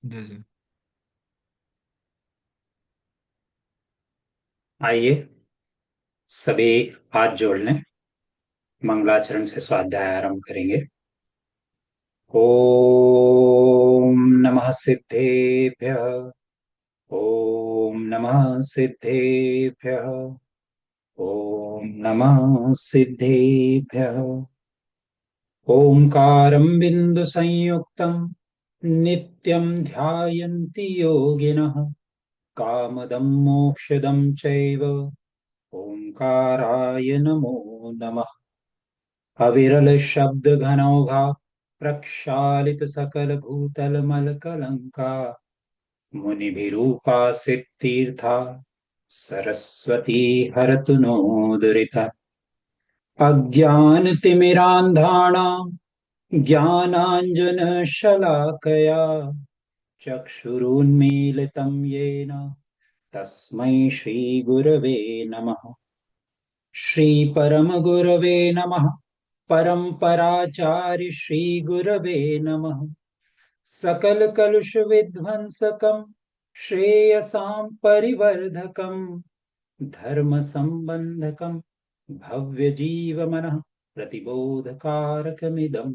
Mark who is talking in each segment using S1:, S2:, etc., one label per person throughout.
S1: जी जी।
S2: आइए सभी हाथ जोड़ लें। मंगलाचरण से स्वाध्याय आरंभ करेंगे। ओम नमः सिद्धेभ्यः। ओम नमः सिद्धेभ्यः। ओम नमः सिद्धेभ्यः। ओंकारं बिंदु संयुक्तं नित्यं ध्यायन्ति योगिनः। कामदं मोक्षदं चैव ओंकाराय नमो नमः। अविरल शब्द घनौघा प्रक्षालित सकल भूतल मल कलंका। मुनिभिरूपासित तीर्था सरस्वती हरतु नो दुरिता। अज्ञानतिमिरान्धानां ज्ञानाञ्जन शलाकया चक्षुरुन्मीलितं येन तस्मै श्रीगुरवे नमः। श्रीपरमगुरवे नमः। परम्पराचार्य श्री गुरवे नमः। सकल कलुष विध्वंसकम श्रेयसां परिवर्धकम धर्म संबंधकम भव्य जीवमनः प्रतिबोधकारकमिदं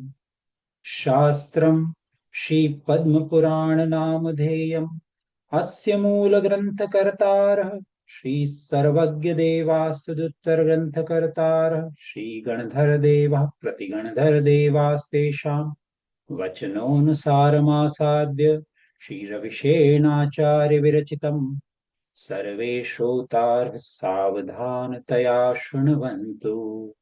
S2: शास्त्रम श्री पद्म पुराण नामधेयम्। अस्य मूल ग्रंथ कर्तारः श्री सर्वज्ञ देवास्तुदुत्तर ग्रंथ कर्तारः श्री गणधर देवः प्रतिगणधर देवास्तेषां वचनोऽनुसारमासाद्य श्रीरविशेणाचार्य विरचितम् सर्वे श्रोतारः सावधानतया शृण्वन्तु।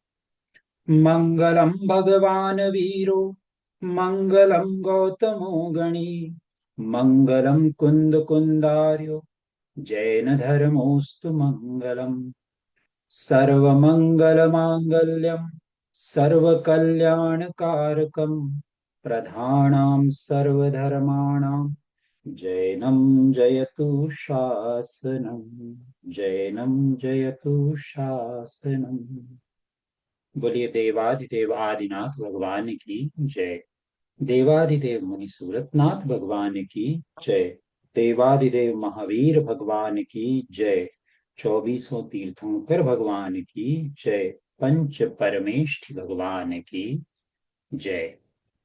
S2: मङ्गलं भगवान् वीरो मङ्गलं गौतमो गणी मङ्गलं कुन्दकुन्दार्यो जैनधर्मोऽस्तु मङ्गलम्। सर्वमङ्गलमाङ्गल्यं सर्वकल्याणकारकं प्रधानां सर्वधर्माणां जैनं जयतु शासनम्। जैनं जयतु शासनम्। बोलिए देवाधिदेव आदिनाथ भगवान की जय। देवाधिदेव मुनि सूरतनाथ भगवान की जय। देवाधिदेव महावीर भगवान की जय। चौबीसों तीर्थंकर भगवान की जय। पंच परमेष्ठि भगवान की जय।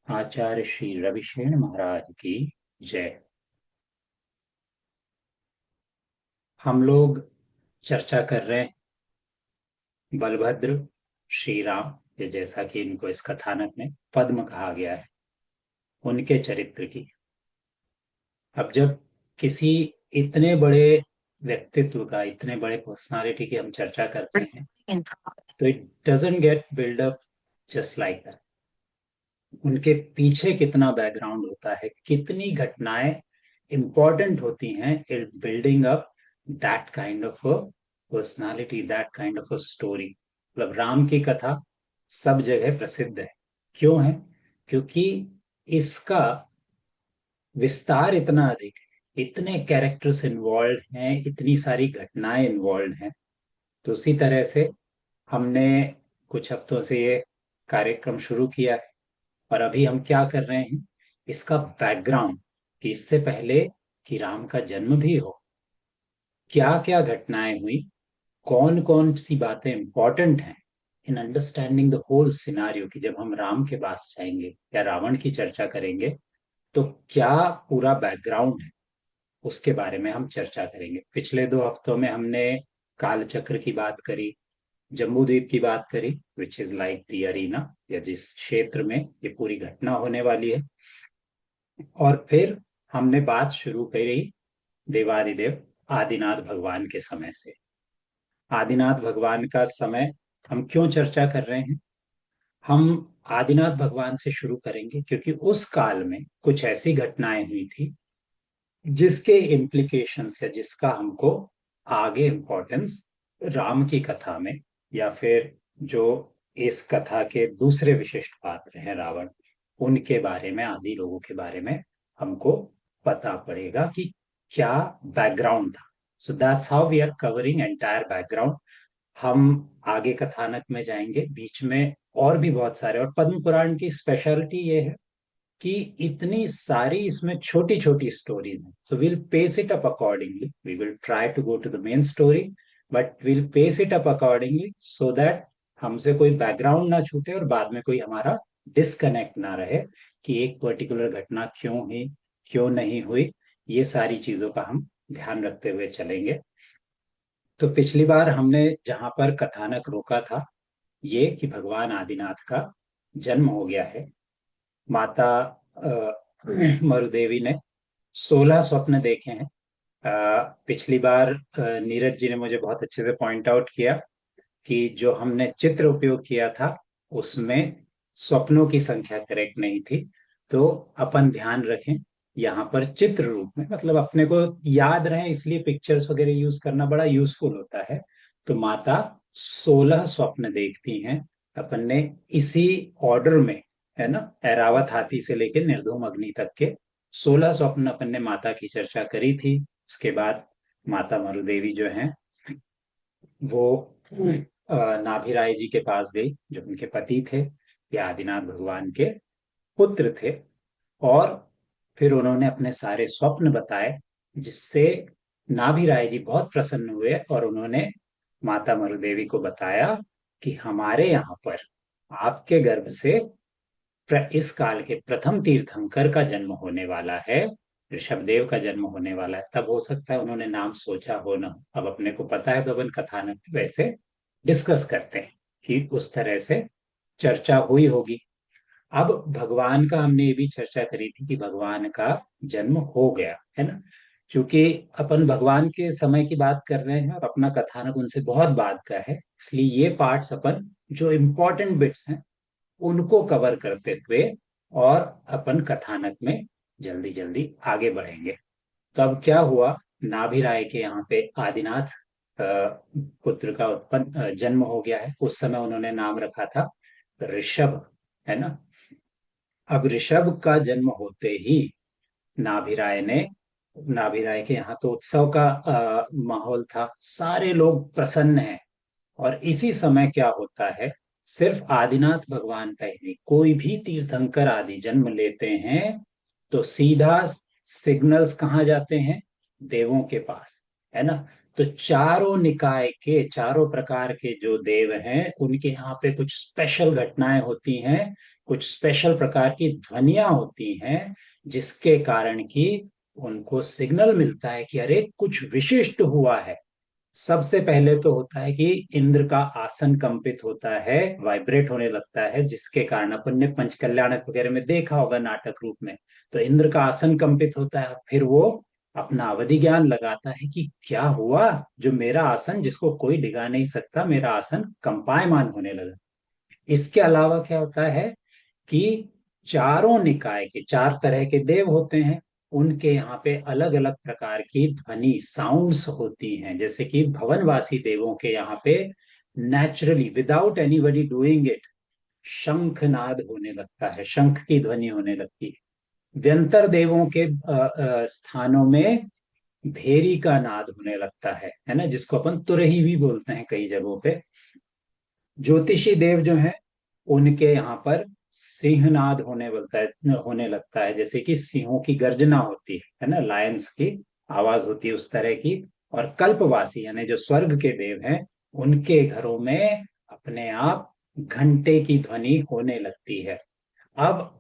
S2: आचार्य श्री रविशेण महाराज की जय। हम लोग चर्चा कर रहे हैं बलभद्र श्री राम, या जैसा कि इनको इस कथानक में पद्म कहा गया है, उनके चरित्र की। अब जब किसी इतने बड़े व्यक्तित्व का, इतने बड़े पर्सनालिटी की हम चर्चा करते हैं, तो it doesn't get build up just like that. उनके पीछे कितना बैकग्राउंड होता है, कितनी घटनाएं इंपॉर्टेंट होती हैं इन building up that kind of a personality, that kind of a story. मतलब राम की कथा सब जगह प्रसिद्ध है। क्यों है? क्योंकि इसका विस्तार इतना अधिक है, इतने कैरेक्टर्स इन्वॉल्व हैं, इतनी सारी घटनाएं इन्वॉल्व हैं। तो उसी तरह से हमने कुछ हफ्तों से ये कार्यक्रम शुरू किया है, और अभी हम क्या कर रहे हैं, इसका बैकग्राउंड, कि इससे पहले कि राम का जन्म भी हो, क्या क्या घटनाएं हुई, कौन कौन सी बातें इंपॉर्टेंट हैं in understanding the whole scenario, की जब हम राम के पास जाएंगे या रावण की चर्चा करेंगे, तो क्या पूरा बैकग्राउंड है, उसके बारे में हम चर्चा करेंगे। पिछले 2 हफ्तों में हमने कालचक्र की बात करी, जम्बूद्वीप की बात करी, which is like the arena, या जिस क्षेत्र में ये पूरी घटना होने वाली है। और फिर हमने बात शुरू करी देवादिदेव आदिनाथ भगवान के समय से। आदिनाथ भगवान का समय हम क्यों चर्चा कर रहे हैं? हम आदिनाथ भगवान से शुरू करेंगे क्योंकि उस काल में कुछ ऐसी घटनाएं हुई थी जिसके इम्प्लीकेशंस या जिसका हमको आगे इम्पोर्टेंस राम की कथा में, या फिर जो इस कथा के दूसरे विशिष्ट पात्र हैं रावण, उनके बारे में, आदि लोगों के बारे में हमको पता पड़ेगा कि क्या बैकग्राउंड था। So that's how we are covering entire background. हम आगे कथानक में जाएंगे, बीच में और भी बहुत सारे, और पद्म पुराण की स्पेशलिटी ये है कि इतनी सारी इसमें छोटी छोटी स्टोरीज हैं, so will pace it up accordingly, we will try to go to the main story, but will pace it up accordingly so that हमसे कोई बैकग्राउंड ना छूटे और बाद में कोई हमारा डिस्कनेक्ट ना रहे कि एक पर्टिकुलर घटना क्यों हुई, क्यों नहीं हुई। ये सारी चीजों का हम ध्यान रखते हुए चलेंगे। तो पिछली बार हमने जहां पर कथानक रोका था, ये कि भगवान आदिनाथ का जन्म हो गया है। माता मरुदेवी ने 16 स्वप्न देखे हैं। पिछली बार नीरज जी ने मुझे बहुत अच्छे से पॉइंट आउट किया कि जो हमने चित्र उपयोग किया था उसमें स्वप्नों की संख्या करेक्ट नहीं थी। तो अपन ध्यान रखें यहाँ पर चित्र रूप में, मतलब अपने को याद रहे इसलिए पिक्चर्स वगैरह यूज करना बड़ा यूजफुल होता है। तो माता 16 स्वप्न देखती हैं। अपन ने इसी ऑर्डर में, है ना, ऐरावत हाथी से लेकर निर्धूम अग्नि तक के 16 स्वप्न अपन ने माता की चर्चा करी थी। उसके बाद माता मरुदेवी जो है वो नाभिराय जी के पास गई, जो उनके पति थे, या आदिनाथ भगवान के पुत्र थे। और फिर उन्होंने अपने सारे स्वप्न बताए, जिससे नाभिराय जी बहुत प्रसन्न हुए और उन्होंने माता मरुदेवी को बताया कि हमारे यहाँ पर आपके गर्भ से इस काल के प्रथम तीर्थंकर का जन्म होने वाला है, ऋषभदेव का जन्म होने वाला है। तब हो सकता है उन्होंने नाम सोचा हो ना, अब अपने को पता है तो अपन कथानक में वैसे डिस्कस करते हैं कि उस तरह से चर्चा हुई होगी। अब भगवान का हमने ये भी चर्चा करी थी कि भगवान का जन्म हो गया है ना। क्योंकि अपन भगवान के समय की बात कर रहे हैं और अपना कथानक उनसे बहुत बाद का है, इसलिए ये पार्ट्स अपन जो इम्पोर्टेंट बिट्स हैं उनको कवर करते हुए और अपन कथानक में जल्दी जल्दी आगे बढ़ेंगे। तो अब क्या हुआ, नाभिराय के यहाँ पे आदिनाथ पुत्र का जन्म हो गया है। उस समय उन्होंने नाम रखा था ऋषभ, है ना। अब ऋषभ का जन्म होते ही नाभिराय ने, नाभिराय के यहाँ तो उत्सव का माहौल था, सारे लोग प्रसन्न हैं। और इसी समय क्या होता है, सिर्फ आदिनाथ भगवान का ही नहीं, कोई भी तीर्थंकर आदि जन्म लेते हैं तो सीधा सिग्नल्स कहाँ जाते हैं, देवों के पास, है ना। तो चारों निकाय के, चारों प्रकार के जो देव हैं उनके यहाँ पे कुछ स्पेशल घटनाएं होती हैं, कुछ स्पेशल प्रकार की ध्वनियां होती हैं, जिसके कारण कि उनको सिग्नल मिलता है कि अरे कुछ विशिष्ट हुआ है। सबसे पहले तो होता है कि इंद्र का आसन कंपित होता है, वाइब्रेट होने लगता है, जिसके कारण अपन ने पंचकल्याणक वगैरह में देखा होगा नाटक रूप में। तो इंद्र का आसन कंपित होता है, फिर वो अपना अवधि ज्ञान लगाता है कि क्या हुआ, जो मेरा आसन जिसको कोई डिगा नहीं सकता, मेरा आसन कंपायमान होने लगा। इसके अलावा क्या होता है कि चारों निकाय के, चार तरह के देव होते हैं, उनके यहाँ पे अलग अलग प्रकार की ध्वनि साउंड्स होती हैं। जैसे कि भवनवासी देवों के यहाँ पे naturally without anybody doing it शंखनाद होने लगता है, शंख की ध्वनि होने लगती है। व्यंतर देवों के स्थानों में भेरी का नाद होने लगता है ना, जिसको अपन तुरही भी बोलते हैं कई जगहों पे। ज्योतिषी देव जो हैं उनके यहाँ पर सिंहनाद होने लगता है, जैसे कि सिंहों की गर्जना होती है ना, लायंस की आवाज होती है उस तरह की। और कल्पवासी यानी जो स्वर्ग के देव हैं, उनके घरों में अपने आप घंटे की ध्वनि होने लगती है। अब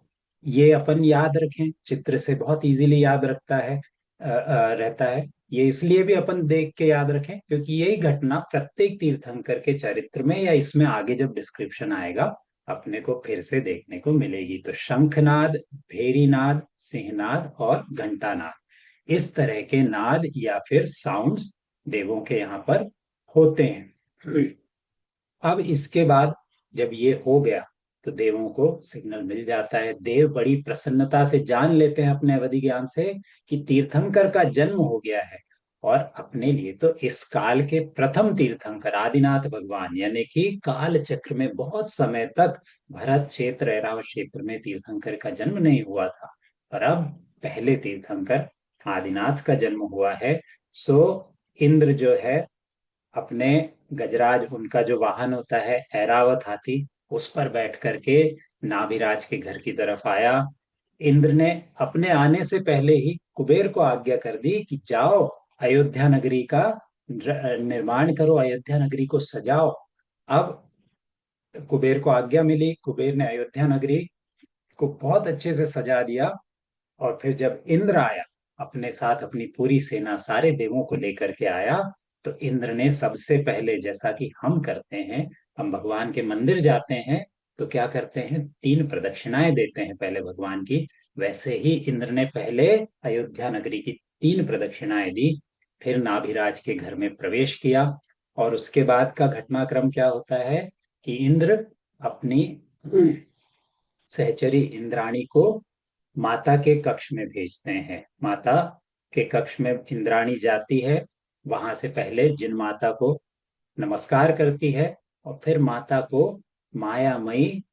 S2: ये अपन याद रखें, चित्र से बहुत इजीली याद रखता है, रहता है। ये इसलिए भी अपन देख के याद रखें क्योंकि यही घटना प्रत्येक तीर्थंकर के चरित्र में या इसमें आगे जब डिस्क्रिप्शन आएगा अपने को फिर से देखने को मिलेगी। तो शंखनाद, भेरीनाद, सिंहनाद और घंटानाद, इस तरह के नाद या फिर साउंड्स देवों के यहाँ पर होते हैं। अब इसके बाद जब ये हो गया तो देवों को सिग्नल मिल जाता है, देव बड़ी प्रसन्नता से जान लेते हैं अपने अवधि ज्ञान से कि तीर्थंकर का जन्म हो गया है। और अपने लिए तो इस काल के प्रथम तीर्थंकर आदिनाथ भगवान, यानी कि काल चक्र में बहुत समय तक भरत क्षेत्र, ऐरावत क्षेत्र में तीर्थंकर का जन्म नहीं हुआ था, और अब पहले तीर्थंकर आदिनाथ का जन्म हुआ है। सो इंद्र जो है अपने गजराज, उनका जो वाहन होता है ऐरावत हाथी, उस पर बैठ करके नाभिराज के घर की तरफ आया। इंद्र ने अपने आने से पहले ही कुबेर को आज्ञा कर दी कि जाओ, अयोध्या नगरी का निर्माण करो, अयोध्या नगरी को सजाओ। अब कुबेर को आज्ञा मिली, कुबेर ने अयोध्या नगरी को बहुत अच्छे से सजा दिया। और फिर जब इंद्र आया, अपने साथ अपनी पूरी सेना सारे देवों को लेकर के आया, तो इंद्र ने सबसे पहले, जैसा कि हम करते हैं, हम भगवान के मंदिर जाते हैं तो क्या करते हैं, 3 प्रदक्षिणाएं देते हैं पहले भगवान की। वैसे ही इंद्र ने पहले अयोध्या नगरी की 3 प्रदक्षिणाएं दी, फिर नाभिराज के घर में प्रवेश किया। और उसके बाद का घटनाक्रम क्या होता है कि इंद्र अपनी सहचरी इंद्राणी को माता के कक्ष में भेजते हैं। माता के कक्ष में इंद्राणी जाती है, वहां से पहले जिन माता को नमस्कार करती है, और फिर माता को मायामयी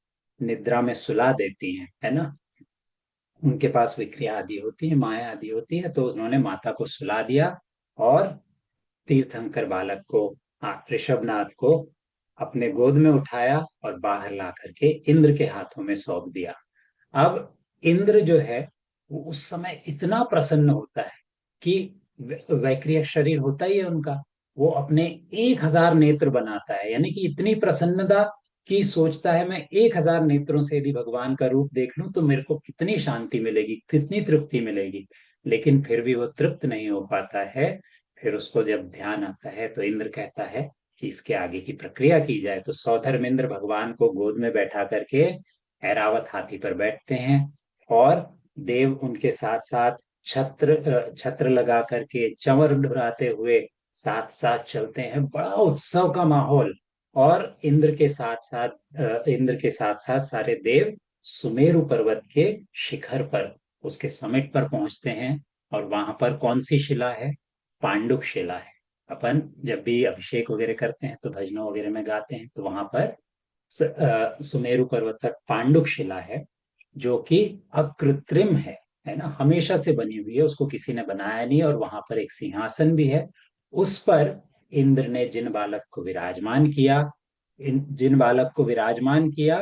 S2: निद्रा में सुला देती है ना। उनके पास विक्रिया आदि होती है, माया आदि होती है, तो उन्होंने माता को सुला दिया और तीर्थंकर बालक को, ऋषभनाथ को अपने गोद में उठाया और बाहर ला करके इंद्र के हाथों में सौंप दिया। अब इंद्र जो है वो उस समय इतना प्रसन्न होता है कि वैक्रिय शरीर होता ही है उनका, वो अपने 1,000 नेत्र बनाता है, यानी कि इतनी प्रसन्नता कि सोचता है मैं 1,000 नेत्रों से यदि भगवान का रूप देख लूं तो मेरे को कितनी शांति मिलेगी, कितनी तृप्ति मिलेगी। लेकिन फिर भी वो तृप्त नहीं हो पाता है। फिर उसको जब ध्यान आता है तो इंद्र कहता है कि इसके आगे की प्रक्रिया की जाए। तो सौधर्मेंद्र भगवान को गोद में बैठा करके ऐरावत हाथी पर बैठते हैं, और देव उनके साथ साथ छत्र लगा करके चंवर डुराते हुए साथ साथ चलते हैं, बड़ा उत्सव का माहौल। और इंद्र के साथ साथ सारे देव सुमेरु पर्वत के शिखर पर, उसके समिट पर पहुंचते हैं। और वहां पर कौन सी शिला है, पांडुक शिला है। अपन जब भी अभिषेक वगैरह करते हैं तो भजनों वगैरह में गाते हैं, तो वहां पर सुमेरु पर्वत पर पांडुक शिला है, जो कि अब कृत्रिम है ना, हमेशा से बनी हुई है, उसको किसी ने बनाया नहीं। और वहां पर एक सिंहासन भी है, उस पर इंद्र ने जिन बालक को विराजमान किया, जिन बालक को विराजमान किया,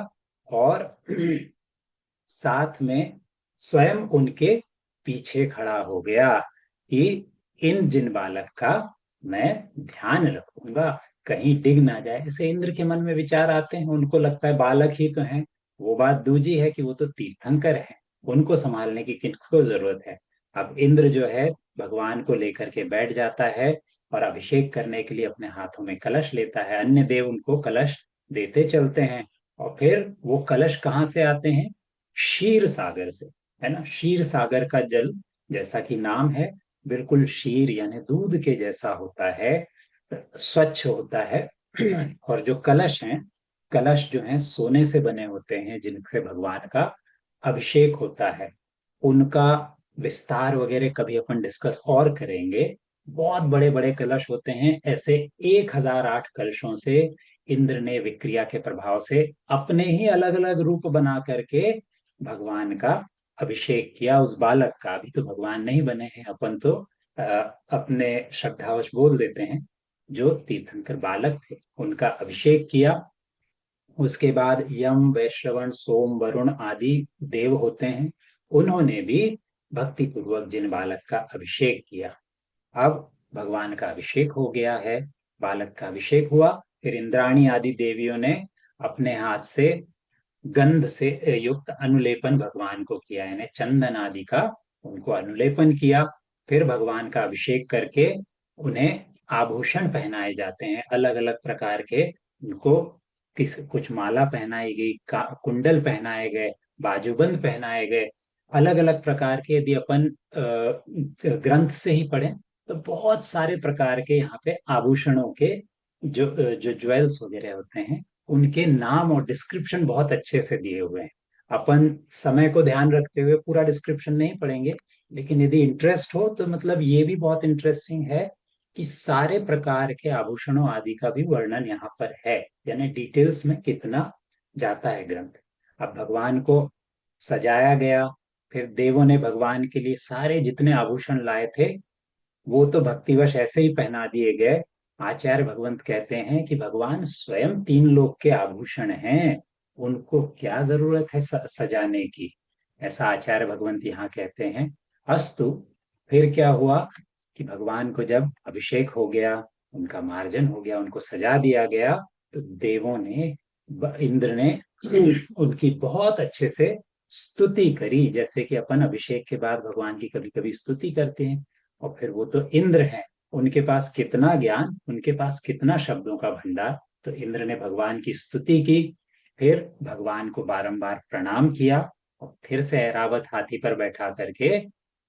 S2: और साथ में स्वयं उनके पीछे खड़ा हो गया कि इन जिन बालक का मैं ध्यान रखूंगा, कहीं डिग ना जाए। ऐसे इंद्र के मन में विचार आते हैं, उनको लगता है बालक ही तो हैं, वो बात दूजी है कि वो तो तीर्थंकर है, उनको संभालने की किसको जरूरत है। अब इंद्र जो है भगवान को लेकर के बैठ जाता है, और अभिषेक करने के लिए अपने हाथों में कलश लेता है। अन्य देव उनको कलश देते चलते हैं, और फिर वो कलश कहाँ से आते हैं, क्षीर सागर से, है ना। क्षीर सागर का जल, जैसा कि नाम है, बिल्कुल क्षीर यानी दूध के जैसा होता है, स्वच्छ होता है। और जो कलश हैं, कलश जो हैं सोने से बने होते हैं, जिनसे भगवान का अभिषेक होता है। उनका विस्तार वगैरह कभी अपन डिस्कस और करेंगे। बहुत बड़े बड़े कलश होते हैं, ऐसे 1,008 कलशों से इंद्र ने विक्रिया के प्रभाव से अपने ही अलग अलग रूप बना करके भगवान का अभिषेक किया। उस बालक का, अभी तो भगवान नहीं बने हैं, अपन तो अ, अपने श्रद्धावश बोल देते हैं, जो तीर्थंकर बालक थे उनका अभिषेक किया। उसके बाद यम, वैश्रवण, सोम, वरुण आदि देव होते हैं, उन्होंने भी भक्ति पूर्वक जिन बालक का अभिषेक किया। अब भगवान का अभिषेक हो गया है, बालक का अभिषेक हुआ। फिर इंद्राणी आदि देवियों ने अपने हाथ से गंध से युक्त अनुलेपन भगवान को किया, यानी चंदन आदि का उनको अनुलेपन किया। फिर भगवान का अभिषेक करके उन्हें आभूषण पहनाए जाते हैं अलग अलग प्रकार के। उनको कुछ माला पहनाई गई, कुंडल पहनाए गए, बाजूबंद पहनाए गए, अलग अलग प्रकार के। यदि अपन ग्रंथ से ही पढ़ें तो बहुत सारे प्रकार के यहाँ पे आभूषणों के जो ज्वेल्स वगैरह होते हैं, उनके नाम और डिस्क्रिप्शन बहुत अच्छे से दिए हुए हैं। अपन समय को ध्यान रखते हुए पूरा डिस्क्रिप्शन नहीं पढ़ेंगे, लेकिन यदि इंटरेस्ट हो तो मतलब ये भी बहुत इंटरेस्टिंग है कि सारे प्रकार के आभूषणों आदि का भी वर्णन यहाँ पर है, यानी डिटेल्स में कितना जाता है ग्रंथ। अब भगवान को सजाया गया, फिर देवों ने भगवान के लिए सारे जितने आभूषण लाए थे वो तो भक्तिवश ऐसे ही पहना दिए गए। आचार्य भगवंत कहते हैं कि भगवान स्वयं 3 लोक के आभूषण हैं, उनको क्या जरूरत है सजाने की। ऐसा आचार्य भगवंत यहाँ कहते हैं। अस्तु, फिर क्या हुआ कि भगवान को जब अभिषेक हो गया, उनका मार्जन हो गया, उनको सजा दिया गया, तो देवों ने, इंद्र ने उनकी बहुत अच्छे से स्तुति करी, जैसे कि अपन अभिषेक के बाद भगवान की कभी कभी स्तुति करते हैं। और फिर वो तो इंद्र हैं, उनके पास कितना ज्ञान, उनके पास कितना शब्दों का भंडार। तो इंद्र ने भगवान की स्तुति की, फिर भगवान को बारंबार प्रणाम किया, और फिर से ऐरावत हाथी पर बैठा करके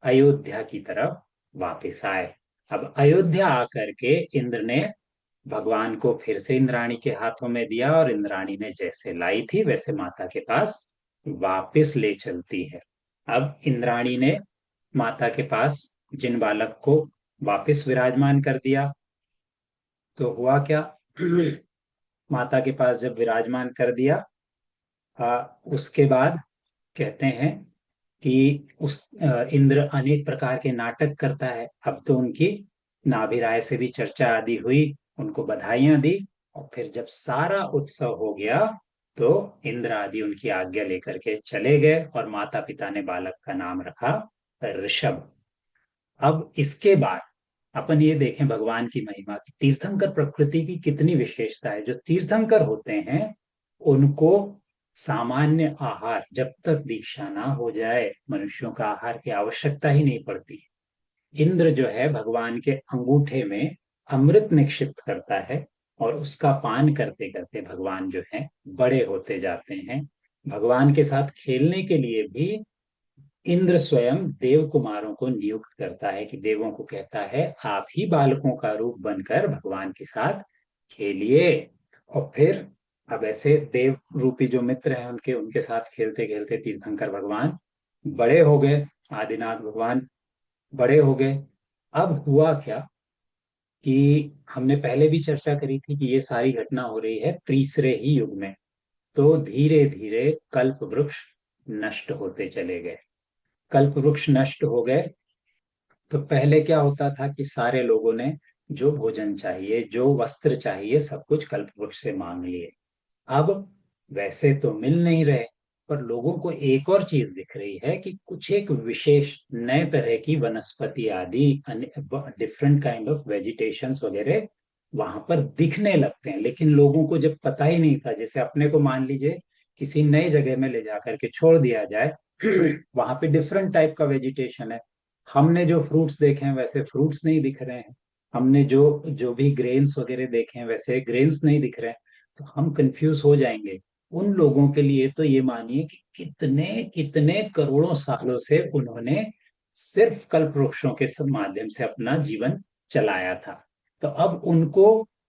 S2: अयोध्या की तरफ वापस आए। अब अयोध्या आकर के इंद्र ने भगवान को फिर से इंद्राणी के हाथों में दिया, और इंद्राणी ने जैसे लाई थी वैसे माता के पास वापस ले चलती है। अब इंद्राणी ने माता के पास जिन बालक को वापस विराजमान कर दिया, तो हुआ क्या माता के पास जब विराजमान कर दिया, उसके बाद कहते हैं कि इंद्र अनेक प्रकार के नाटक करता है। अब तो उनकी नाभिराय से भी चर्चा आदि हुई, उनको बधाइयां दी, और फिर जब सारा उत्सव हो गया, तो इंद्र आदि उनकी आज्ञा लेकर के चले गए, और माता पिता ने बालक का नाम रखा ऋषभ। अब इसके बाद अपन ये देखें भगवान की महिमा की, तीर्थंकर प्रकृति की कितनी विशेषता है। जो तीर्थंकर होते हैं उनको सामान्य आहार, जब तक दीक्षा ना हो जाए, मनुष्यों का आहार की आवश्यकता ही नहीं पड़ती। इंद्र जो है भगवान के अंगूठे में अमृत निक्षिप्त करता है, और उसका पान करते करते भगवान जो है बड़े होते जाते हैं। भगवान के साथ खेलने के लिए भी इंद्र स्वयं देव कुमारों को नियुक्त करता है, कि देवों को कहता है आप ही बालकों का रूप बनकर भगवान के साथ खेलिए। और फिर अब ऐसे देव रूपी जो मित्र हैं उनके उनके साथ खेलते खेलते तीर्थंकर भगवान बड़े हो गए, आदिनाथ भगवान बड़े हो गए। अब हुआ क्या कि हमने पहले भी चर्चा करी थी कि ये सारी घटना हो रही है तीसरे ही युग में। तो धीरे धीरे कल्प वृक्ष नष्ट होते चले गए। कल्प वृक्ष नष्ट हो गए, तो पहले क्या होता था कि सारे लोगों ने जो भोजन चाहिए, जो वस्त्र चाहिए, सब कुछ कल्प वृक्ष से मांग लिए। अब वैसे तो मिल नहीं रहे, पर लोगों को एक और चीज दिख रही है कि कुछ एक विशेष नए तरह की वनस्पति आदि, डिफरेंट काइंड ऑफ वेजिटेशंस वगैरह वहां पर दिखने लगते हैं। लेकिन लोगों को जब पता ही नहीं था, जैसे अपने को मान लीजिए किसी नई जगह में ले जाकर के छोड़ दिया जाए, वहां पे डिफरेंट टाइप का वेजिटेशन है, हमने जो फ्रूट्स देखे हैं वैसे फ्रूट्स नहीं दिख रहे हैं, हमने जो जो भी ग्रेन्स वगैरह देखे हैं वैसे ग्रेन्स नहीं दिख रहे हैं, तो हम कंफ्यूज हो जाएंगे। उन लोगों के लिए तो ये मानिए कि कितने कितने करोड़ों सालों से उन्होंने सिर्फ कल्प वृक्षों के सब माध्यम से अपना जीवन चलाया था। तो अब उनको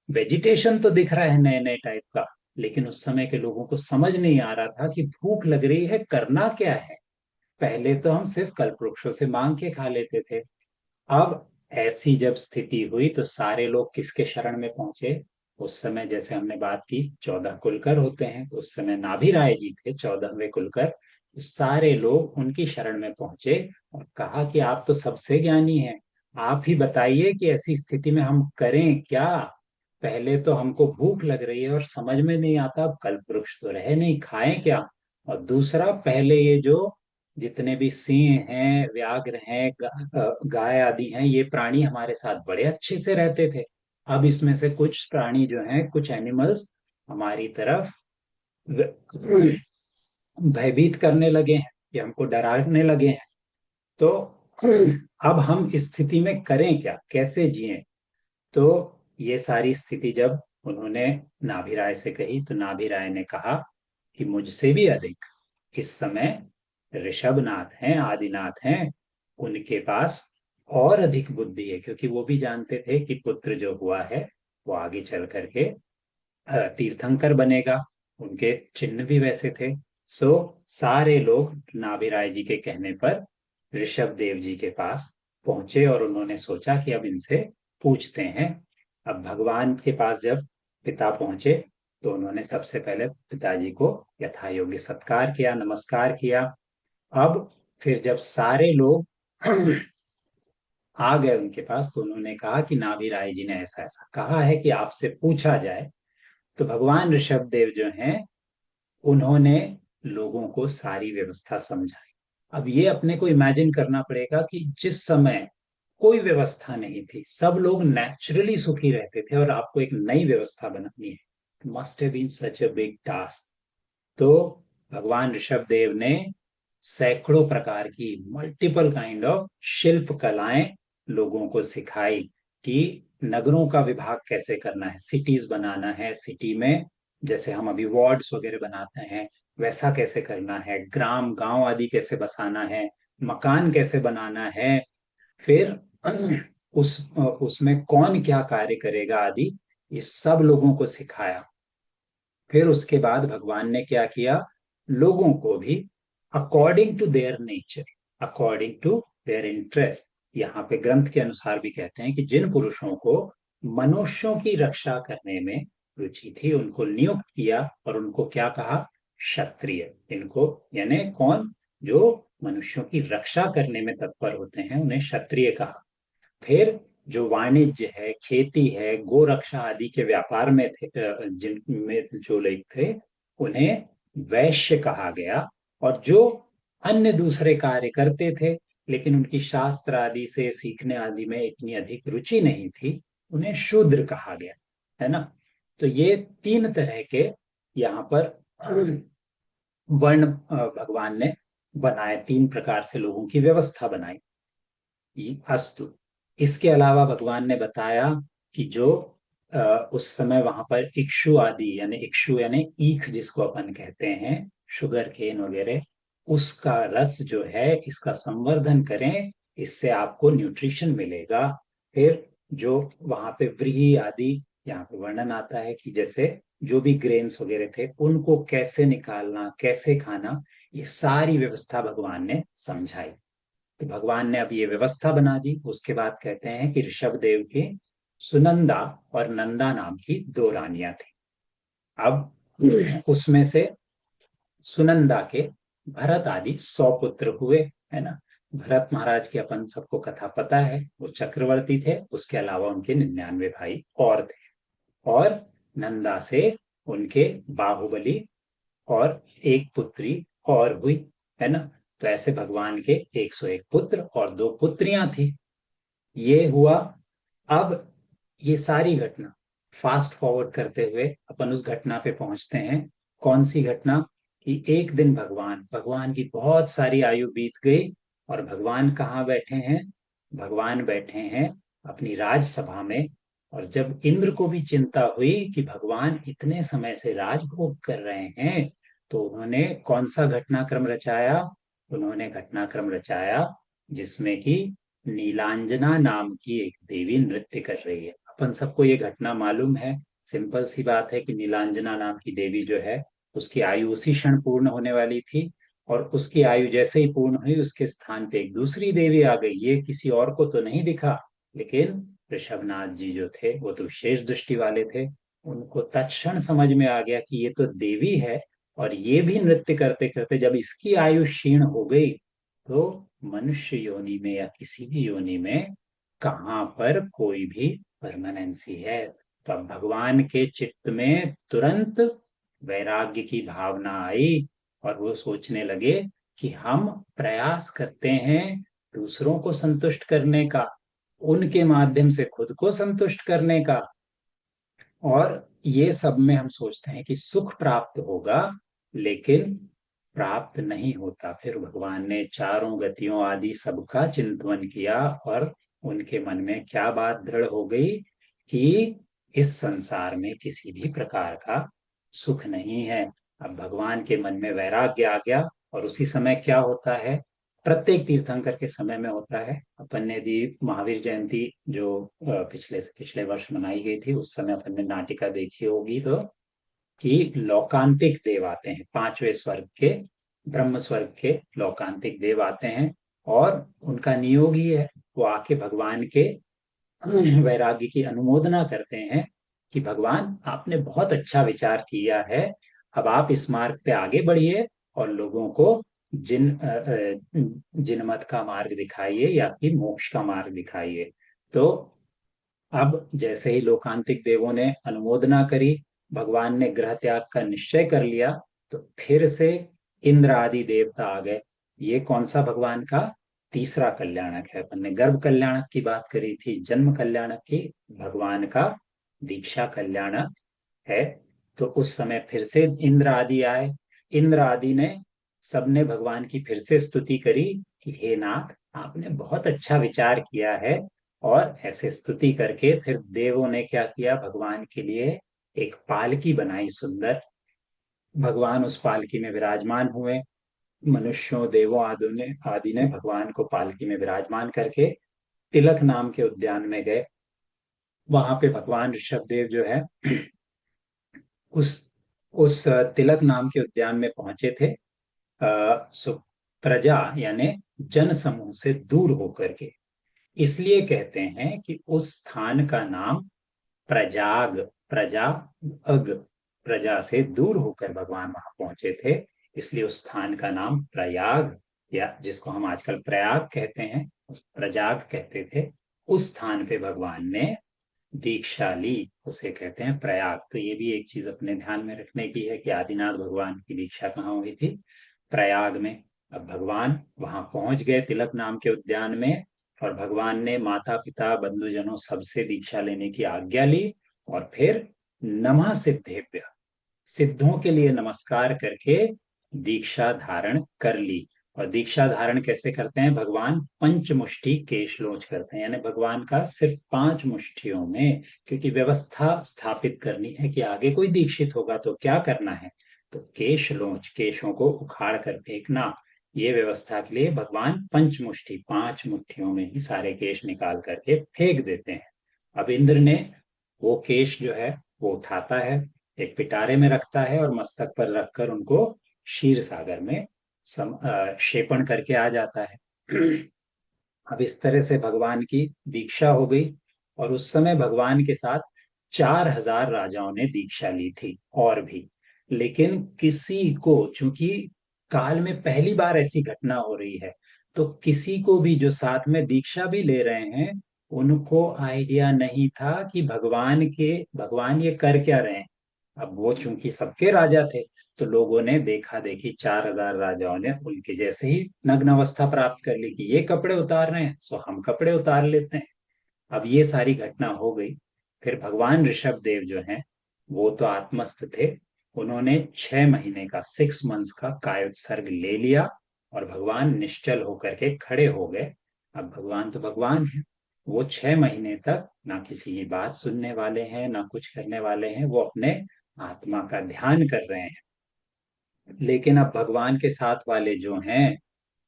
S2: वेजिटेशन तो दिख रहा है नए नए टाइप का, लेकिन उस समय के लोगों को समझ नहीं आ रहा था कि भूख लग रही है, करना क्या है। पहले तो हम सिर्फ कल्प वृक्षों से मांग के खा लेते थे। अब ऐसी जब स्थिति हुई तो सारे लोग किसके शरण में पहुंचे। उस समय जैसे हमने बात की 14 कुलकर होते हैं, तो उस समय नाभिराय जी थे 14वें कुलकर। तो सारे लोग उनकी शरण में पहुंचे और कहा कि आप तो सबसे ज्ञानी हैं, आप ही बताइए कि ऐसी स्थिति में हम करें क्या। पहले तो हमको भूख लग रही है और समझ में नहीं आता, अब कल्प वृक्ष तो रहे नहीं, खाएं क्या। और दूसरा, पहले ये जो जितने भी सिंह हैं, व्याघ्र हैं, गाय आदि हैं, ये प्राणी हमारे साथ बड़े अच्छे से रहते थे। अब इसमें से कुछ प्राणी जो हैं, कुछ एनिमल्स हमारी तरफ भयभीत करने लगे हैं, कि हमको डराने लगे हैं। तो अब हम इस स्थिति में करें क्या, कैसे जिएं। तो ये सारी स्थिति जब उन्होंने नाभिराय से कही, तो नाभिराय ने कहा कि मुझसे भी अधिक इस समय ऋषभनाथ हैं, आदिनाथ हैं, उनके पास और अधिक बुद्धि है, क्योंकि वो भी जानते थे कि पुत्र जो हुआ है वो आगे चल करके तीर्थंकर बनेगा। उनके चिन्ह भी वैसे थे। सो सारे लोग नाभिराय जी के कहने पर ऋषभ देव जी के पास पहुंचे, और उन्होंने सोचा कि अब इनसे पूछते हैं। अब भगवान के पास जब पिता पहुंचे, तो उन्होंने सबसे पहले पिताजी को यथा योग्य सत्कार किया, नमस्कार किया। अब फिर जब सारे लोग आ गए उनके पास, तो उन्होंने कहा कि नाभिराय जी ने ऐसा ऐसा कहा है कि आपसे पूछा जाए। तो भगवान ऋषभ देव जो हैं, उन्होंने लोगों को सारी व्यवस्था समझाई। अब ये अपने को इमेजिन करना पड़ेगा कि जिस समय कोई व्यवस्था नहीं थी, सब लोग नेचुरली सुखी रहते थे, और आपको एक नई व्यवस्था बनानी है। Must have been such a big task. तो भगवान ऋषभ देव ने सैकड़ों प्रकार की मल्टीपल काइंड ऑफ शिल्प कलाएं लोगों को सिखाई कि नगरों का विभाग कैसे करना है, सिटीज बनाना है, सिटी में जैसे हम अभी वार्ड्स वगैरह बनाते हैं वैसा कैसे करना है, ग्राम गांव आदि कैसे बसाना है, मकान कैसे बनाना है, फिर उसमें कौन क्या कार्य करेगा आदि, ये सब लोगों को सिखाया। फिर उसके बाद भगवान ने क्या किया, लोगों को भी according to their nature, according to their interest, यहाँ पे ग्रंथ के अनुसार भी कहते हैं कि जिन पुरुषों को मनुष्यों की रक्षा करने में रुचि थी उनको नियुक्त किया, और उनको क्या कहा, क्षत्रिय। इनको यानी कौन, जो मनुष्यों की रक्षा करने में तत्पर होते हैं उन्हें क्षत्रिय कहा। फिर जो वाणिज्य है, खेती है, गो रक्षा आदि के व्यापार में थे, जिनमें जो लोग थे उन्हें वैश्य कहा गया। और जो अन्य दूसरे कार्य करते थे लेकिन उनकी शास्त्र आदि से सीखने आदि में इतनी अधिक रुचि नहीं थी, उन्हें शूद्र कहा गया, है ना। तो ये तीन तरह के यहाँ पर वर्ण भगवान ने बनाए, तीन प्रकार से लोगों की व्यवस्था बनाई। अस्तु। इसके अलावा भगवान ने बताया कि जो उस समय वहां पर इक्षु आदि, यानी इक्षु यानी ईख जिसको अपन कहते हैं, शुगर केन वगैरह, उसका रस जो है इसका संवर्धन करें, इससे आपको न्यूट्रिशन मिलेगा। फिर जो वहां पे व्रीहि आदि, यहाँ पे वर्णन आता है कि जैसे जो भी ग्रेन्स वगैरह थे उनको कैसे निकालना, कैसे खाना, ये सारी व्यवस्था भगवान ने समझाई। तो भगवान ने अब ये व्यवस्था बना दी। उसके बाद कहते हैं कि ऋषभ देव की सुनंदा और नंदा नाम की दो रानियां थी। अब उसमें से सुनंदा के भरत आदि 100 पुत्र हुए, है ना। भरत महाराज की अपन सबको कथा पता है, वो चक्रवर्ती थे, उसके अलावा उनके 99 भाई और थे। और नंदा से उनके बाहुबली और एक पुत्री और हुई, है ना। तो ऐसे भगवान के 101 पुत्र और दो पुत्रियां थी। ये हुआ। अब ये सारी घटना फास्ट फॉरवर्ड करते हुए अपन उस घटना पे पहुंचते हैं। कौन सी घटना, कि एक दिन भगवान भगवान की बहुत सारी आयु बीत गई, और भगवान कहाँ बैठे हैं, भगवान बैठे हैं अपनी राजसभा में। और जब इंद्र को भी चिंता हुई कि भगवान इतने समय से राजभोग कर रहे हैं, तो उन्होंने कौन सा घटनाक्रम रचाया, उन्होंने घटनाक्रम रचाया जिसमें कि नीलांजना नाम की एक देवी नृत्य कर रही है। अपन सबको ये घटना मालूम है, सिंपल सी बात है कि नीलांजना नाम की देवी जो है उसकी आयु उसी क्षण पूर्ण होने वाली थी, और उसकी आयु जैसे ही पूर्ण हुई उसके स्थान पे एक दूसरी देवी आ गई। ये किसी और को तो नहीं दिखा, लेकिन ऋषभनाथ जी जो थे वो तो विशेष दृष्टि वाले थे, उनको तत्क्षण समझ में आ गया कि ये तो देवी है। और ये भी नृत्य करते करते जब इसकी आयु क्षीण हो गई, तो मनुष्य योनि में या किसी भी योनि में कहाँ पर कोई भी परमानेंसी है। तो अब भगवान के चित्त में तुरंत वैराग्य की भावना आई, और वो सोचने लगे कि हम प्रयास करते हैं दूसरों को संतुष्ट करने का, उनके माध्यम से खुद को संतुष्ट करने का, और ये सब में हम सोचते हैं कि सुख प्राप्त होगा, लेकिन प्राप्त नहीं होता। फिर भगवान ने चारों गतियों आदि सबका चिंतन किया, और उनके मन में क्या बात दृढ़ हो गई कि इस संसार में किसी भी प्रकार का सुख नहीं है। अब भगवान के मन में वैराग्य आ गया, और उसी समय क्या होता है, प्रत्येक तीर्थंकर के समय में होता है। अपन ने भी महावीर जयंती जो पिछले से पिछले वर्ष मनाई गई थी, उस समय अपन ने नाटिका देखी होगी, तो कि लौकांतिक देव आते हैं, पांचवें स्वर्ग के, ब्रह्म स्वर्ग के लौकांतिक देव आते हैं, और उनका नियोग ही है वो आके भगवान के वैराग्य की अनुमोदना करते हैं कि भगवान आपने बहुत अच्छा विचार किया है, अब आप इस मार्ग पे आगे बढ़िए और लोगों को जिन मत का मार्ग दिखाइए या फिर मोक्ष का मार्ग दिखाइए। तो अब जैसे ही लोकांतिक देवों ने अनुमोदना करी, भगवान ने ग्रह त्याग का निश्चय कर लिया, तो फिर से इंद्र आदि देवता आ गए। ये कौन सा भगवान का तीसरा कल्याणक है? अपन ने गर्भ कल्याणक की बात करी थी, जन्म कल्याणक की, भगवान का दीक्षा कल्याणक है। तो उस समय फिर से इंद्र आदि आए। इंद्र आदि ने सबने भगवान की फिर से स्तुति करी कि हे नाथ, आपने बहुत अच्छा विचार किया है। और ऐसे स्तुति करके फिर देवों ने क्या किया, भगवान के लिए एक पालकी बनाई सुंदर। भगवान उस पालकी में विराजमान हुए। मनुष्यों, देवों आदि ने भगवान को पालकी में विराजमान करके तिलक नाम के उद्यान में गए। वहां पे भगवान ऋषभ देव जो है उस उस तिलक नाम के उद्यान में पहुंचे थे। सो प्रजा यानी जन समूह से दूर होकर के। इसलिए कहते हैं कि उस स्थान का नाम प्रजाग, प्रजा अग, प्रजा से दूर होकर भगवान वहां पहुंचे थे, इसलिए उस स्थान का नाम प्रयाग, या जिसको हम आजकल प्रयाग कहते हैं, उस प्रजाग कहते थे। उस स्थान पे भगवान ने दीक्षा ली, उसे कहते हैं प्रयाग। तो ये भी एक चीज अपने ध्यान में रखने की है कि आदिनाथ भगवान की दीक्षा कहाँ हुई थी? प्रयाग में। अब भगवान वहां पहुंच गए तिलक नाम के उद्यान में, और भगवान ने माता पिता बंधुजनों सबसे दीक्षा लेने की आज्ञा ली। और फिर नमः सिद्धेभ्य, सिद्धों के लिए नमस्कार करके दीक्षा धारण कर ली। और दीक्षा धारण कैसे करते हैं? भगवान पंचमुष्टि केशलोच करते हैं, यानी भगवान का सिर्फ 5 मुष्टियों में, क्योंकि व्यवस्था स्थापित करनी है कि आगे कोई दीक्षित होगा तो क्या करना है। तो केशलोच, केशों को उखाड़ कर फेंकना, ये व्यवस्था के लिए भगवान पंचमुष्टि, 5 मुट्ठियों में ही सारे केश निकाल करके फेंक देते हैं। अब इंद्र ने वो केश जो है वो उठाता है, एक पिटारे में रखता है और मस्तक पर रखकर उनको क्षीर सागर में क्षेपण करके आ जाता है। अब इस तरह से भगवान की दीक्षा हो गई। और उस समय भगवान के साथ 4,000 राजाओं ने दीक्षा ली थी और भी। लेकिन किसी को, चूंकि काल में पहली बार ऐसी घटना हो रही है, तो किसी को भी जो साथ में दीक्षा भी ले रहे हैं, उनको आइडिया नहीं था कि भगवान ये कर क्या रहे हैं। अब वो चूंकि सबके राजा थे, तो लोगों ने देखा देखी 4,000 राजाओं ने उनके जैसे ही नग्न अवस्था प्राप्त कर ली कि ये कपड़े उतार रहे हैं, सो हम कपड़े उतार लेते हैं। अब ये सारी घटना हो गई। फिर भगवान ऋषभ देव जो हैं, वो तो आत्मस्थ थे। उन्होंने 6 महीने का, 6 मंथ्स का कायोत्सर्ग ले लिया, और भगवान निश्चल होकर के खड़े हो गए। अब भगवान तो भगवान है, वो 6 महीने तक ना किसी की बात सुनने वाले हैं, ना कुछ करने वाले हैं, वो अपने आत्मा का ध्यान कर रहे हैं। लेकिन अब भगवान के साथ वाले जो हैं,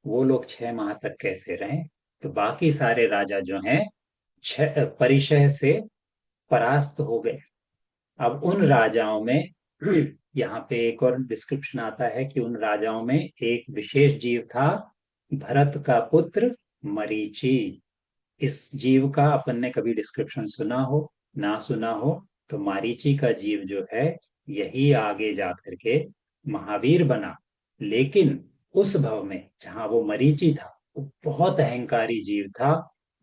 S2: वो लोग 6 माह तक कैसे रहें? तो बाकी सारे राजा जो हैं, परिशह से परास्त हो गए। अब उन राजाओं में यहाँ पे एक और डिस्क्रिप्शन आता है कि उन राजाओं में एक विशेष जीव था, भरत का पुत्र मरीचि। इस जीव का अपन ने कभी डिस्क्रिप्शन सुना हो ना सुना हो, तो मारीची का जीव जो है, यही आगे जा करके महावीर बना। लेकिन उस भव में जहां वो मरीची था, वो बहुत अहंकारी जीव था।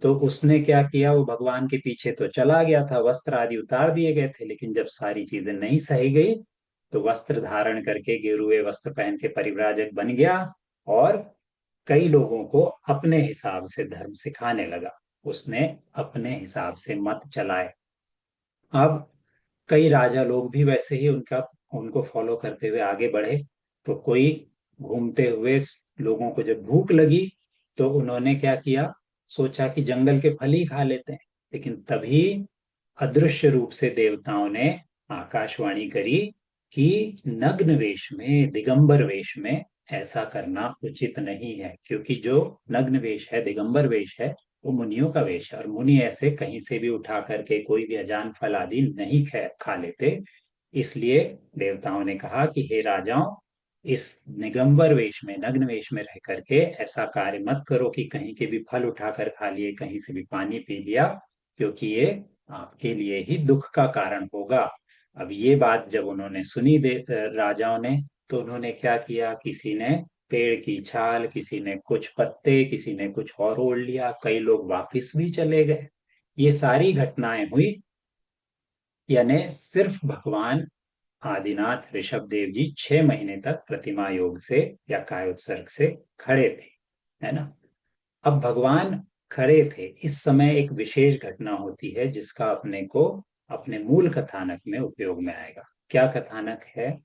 S2: तो उसने क्या किया, वो भगवान के पीछे तो चला गया था, वस्त्र आदि उतार दिए गए थे, लेकिन जब सारी चीजें नहीं सही गई, तो वस्त्र धारण करके गेरुए वस्त्र पहन के परिव्राजक बन गया। और कई लोगों को अपने हिसाब से धर्म सिखाने लगा। उसने अपने हिसाब से मत चलाए। अब कई राजा लोग भी वैसे ही उनको फॉलो करते हुए आगे बढ़े। तो कोई घूमते हुए लोगों को जब भूख लगी, तो उन्होंने क्या किया, सोचा कि जंगल के फल ही खा लेते हैं। लेकिन तभी अदृश्य रूप से देवताओं ने आकाशवाणी करी कि नग्न वेश में, दिगंबर वेश में ऐसा करना उचित नहीं है, क्योंकि जो नग्न वेश है, दिगंबर वेश है, वो मुनियों का वेश है, और मुनि ऐसे कहीं से भी उठा करके कोई भी अजान फल आदि नहीं खा लेते। इसलिए देवताओं ने कहा कि हे राजाओं, इस निगंबर वेश में, नग्न वेश में रह करके ऐसा कार्य मत करो कि कहीं के भी फल उठाकर खा लिए, कहीं से भी पानी पी लिया, क्योंकि ये आपके लिए ही दुख का कारण होगा। अब ये बात जब उन्होंने सुनी राजाओं ने, तो उन्होंने क्या किया, किसी ने पेड़ की छाल, किसी ने कुछ पत्ते, किसी ने कुछ और ओढ़ लिया, कई लोग वापिस भी चले गए। ये सारी घटनाएं हुई, यानी सिर्फ भगवान आदिनाथ ऋषभ देव जी 6 महीने तक प्रतिमा योग से या कायोत्सर्ग से खड़े थे, है ना। अब भगवान खड़े थे, इस समय एक विशेष घटना होती है जिसका अपने को अपने मूल कथानक में उपयोग में आएगा। क्या कथानक है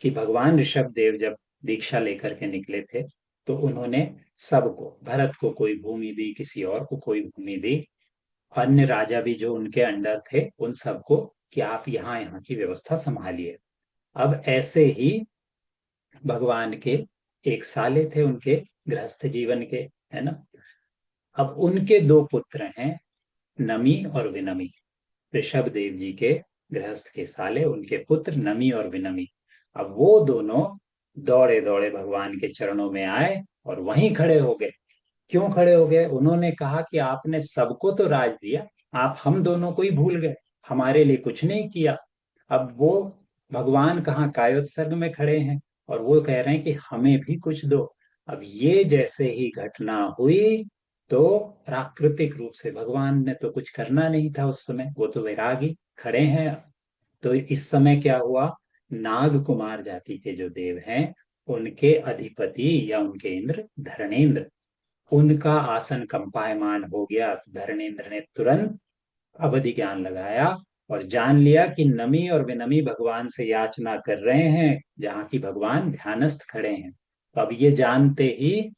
S2: कि भगवान ऋषभ देव जब दीक्षा लेकर के निकले थे तो उन्होंने सबको, भरत को कोई भूमि दी, किसी और को कोई भूमि दी, अन्य राजा भी जो उनके अंडर थे उन सबको कि आप यहाँ यहाँ की व्यवस्था संभालिए। अब ऐसे ही भगवान के एक साले थे उनके गृहस्थ जीवन के, है ना। अब उनके दो पुत्र हैं, नमी और विनमी। ऋषभ देव जी के गृहस्थ के साले, उनके पुत्र नमी और विनमी। अब वो दोनों दौड़े दौड़े भगवान के चरणों में आए और वहीं खड़े हो गए। क्यों खड़े हो गए? उन्होंने कहा कि आपने सबको तो राज दिया, आप हम दोनों को ही भूल गए, हमारे लिए कुछ नहीं किया। अब वो भगवान कहाँ कायोत्सर्ग में खड़े हैं और वो कह रहे हैं कि हमें भी कुछ दो। अब ये जैसे ही घटना हुई तो प्राकृतिक रूप से भगवान ने तो कुछ करना नहीं था उस समय, वो तो वैरागी खड़े हैं। तो इस समय क्या हुआ, नाग कुमार जाति के जो देव हैं उनके अधिपति या उनके इंद्र धरणेन्द्र, उनका आसन कंपायमान हो गया। तो धरणेन्द्र ने तुरंत अवधि ज्ञान लगाया और जान लिया कि नमी और विनमी भगवान से याचना कर रहे हैं जहाँ की भगवान ध्यानस्थ खड़े हैं। तो अब ये जानते ही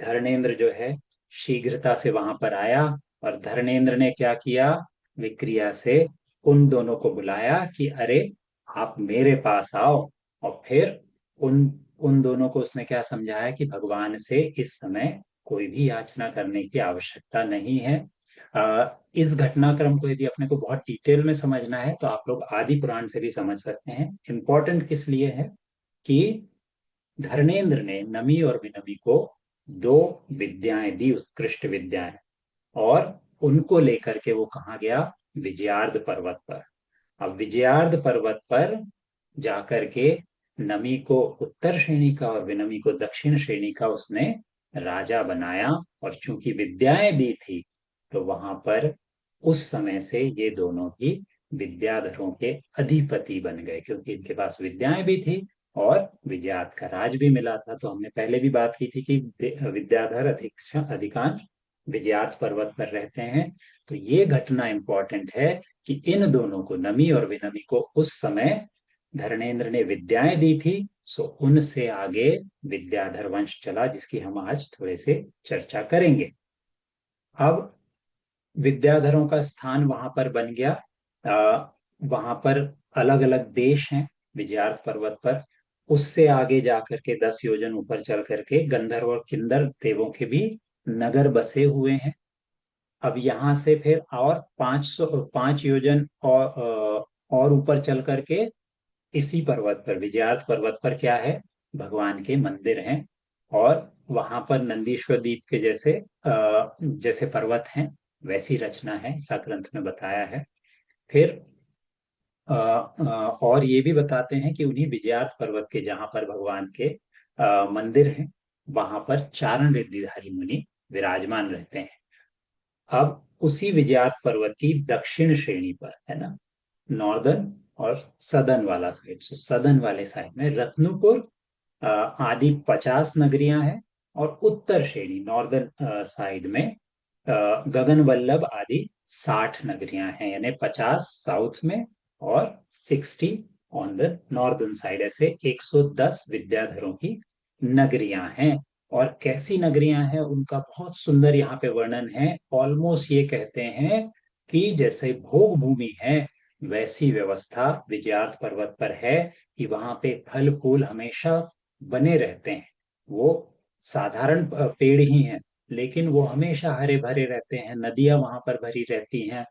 S2: धर्मेंद्र जो है शीघ्रता से वहां पर आया और धर्मेंद्र ने क्या किया, विक्रिया से उन दोनों को बुलाया कि अरे आप मेरे पास आओ। और फिर उन उन दोनों को उसने क्या समझाया कि भगवान से इस समय कोई भी याचना करने की आवश्यकता नहीं है। इस घटनाक्रम को यदि अपने को बहुत डिटेल में समझना है तो आप लोग आदि पुराण से भी समझ सकते हैं। इम्पोर्टेंट किस लिए है कि धर्मेंद्र ने नमी और विनमी को दो विद्याएं दी, उत्कृष्ट विद्याएं, और उनको लेकर के वो कहाँ गया, विजयार्ध पर्वत पर। अब विजयार्ध पर्वत पर जाकर के नमी को उत्तर श्रेणी का और विनमी को दक्षिण श्रेणी का उसने राजा बनाया। और चूंकि विद्याएं दी थी तो वहां पर उस समय से ये दोनों ही विद्याधरों के अधिपति बन गए, क्योंकि इनके पास विद्याएं भी थी और विजयात का राज भी मिला था। तो हमने पहले भी बात की थी कि विद्याधर अधिकांश विजयात पर्वत पर रहते हैं। तो ये घटना इंपॉर्टेंट है कि इन दोनों को, नमी और विनमी को, उस समय धर्मेंद्र ने विद्याएं दी थी। सो उनसे आगे विद्याधर वंश चला, जिसकी हम आज थोड़े से चर्चा करेंगे। अब विद्याधरों का स्थान वहां पर बन गया। वहां पर अलग अलग देश हैं विजयार्थ पर्वत पर। उससे आगे जाकर के 10 योजन ऊपर चल करके गंधर्व और किन्नर देवों के भी नगर बसे हुए हैं। अब यहाँ से फिर और 505 योजन और ऊपर चल करके इसी पर्वत पर, विजयार्थ पर्वत पर क्या है, भगवान के मंदिर हैं। और वहां पर नंदीश्वर द्वीप के जैसे पर्वत हैं, वैसी रचना है, ऐसा ग्रंथ में बताया है। फिर और ये भी बताते हैं कि उन्हीं विजयार्थ पर्वत के जहाँ पर भगवान के मंदिर हैं वहां पर चारण रिद्धिधारी मुनि विराजमान रहते हैं। अब उसी विजयार्थ पर्वत की दक्षिण श्रेणी पर, है ना, नॉर्दर्न और सदर्न वाला साइड, सदर्न वाले साइड में रत्नुपुर आदि 50 नगरियां हैं। और उत्तर श्रेणी नॉर्दर्न साइड में गगन वल्लभ आदि 60 नगरियां हैं, यानी 50 साउथ में और 60 ऑन द नॉर्दर्न साइड। ऐसे 110 विद्याधरों की नगरियां हैं। और कैसी नगरियां हैं उनका बहुत सुंदर यहाँ पे वर्णन है। ऑलमोस्ट ये कहते हैं कि जैसे भोग भूमि है वैसी व्यवस्था विजयार्थ पर्वत पर है कि वहां पे फल फूल हमेशा बने रहते हैं। वो साधारण पेड़ ही हैं लेकिन वो हमेशा हरे भरे रहते हैं, नदियां वहां पर भरी रहती हैं,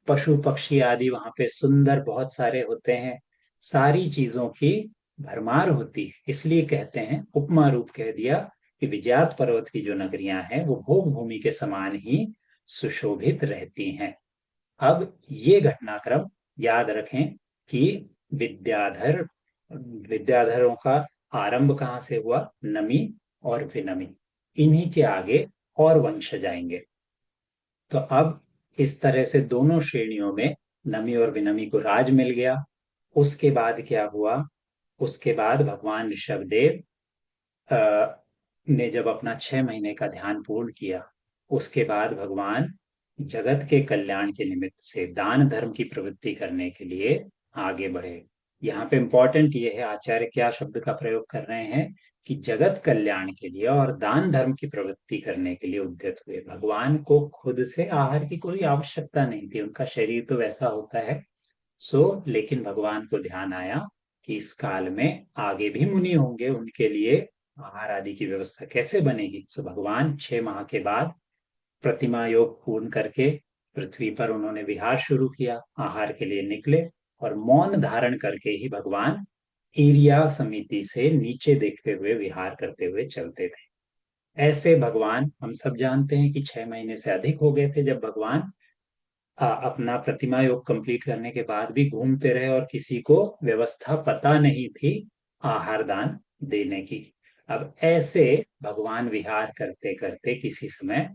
S2: पशु पक्षी आदि वहां पे सुंदर बहुत सारे होते हैं, सारी चीजों की भरमार होती है। इसलिए कहते हैं, उपमा रूप कह दिया कि विजयात पर्वत की जो नगरियां हैं वो भोग भूमि के समान ही सुशोभित रहती हैं। अब ये घटनाक्रम याद रखें कि विद्याधर विद्याधरों का आरंभ कहाँ से हुआ, नमी और विनमी, इन्हीं के आगे और वंश जाएंगे। तो अब इस तरह से दोनों श्रेणियों में नमी और विनमी को राज मिल गया। उसके बाद क्या हुआ, उसके बाद भगवान ऋषभदेव ने जब अपना 6 महीने का ध्यान पूर्ण किया, उसके बाद भगवान जगत के कल्याण के निमित्त से दान धर्म की प्रवृत्ति करने के लिए आगे बढ़े। यहाँ पे इम्पोर्टेंट ये है, आचार्य क्या शब्द का प्रयोग कर रहे हैं कि जगत कल्याण के लिए और दान धर्म की प्रवृत्ति करने के लिए उद्यत हुए। भगवान को खुद से आहार की कोई आवश्यकता नहीं थी, उनका शरीर तो वैसा होता है। लेकिन भगवान को ध्यान आया कि इस काल में आगे भी मुनि होंगे, उनके लिए आहार आदि की व्यवस्था कैसे बनेगी। भगवान 6 माह के बाद प्रतिमा योग पूर्ण करके पृथ्वी पर उन्होंने विहार शुरू किया, आहार के लिए निकले और मौन धारण करके ही भगवान एरिया समिति से नीचे देखते हुए विहार करते हुए चलते थे। ऐसे भगवान हम सब जानते हैं कि 6 महीने से अधिक हो गए थे जब भगवान अपना प्रतिमा योग कंप्लीट करने के बाद भी घूमते रहे और किसी को व्यवस्था पता नहीं थी आहार दान देने की। अब ऐसे भगवान विहार करते करते किसी समय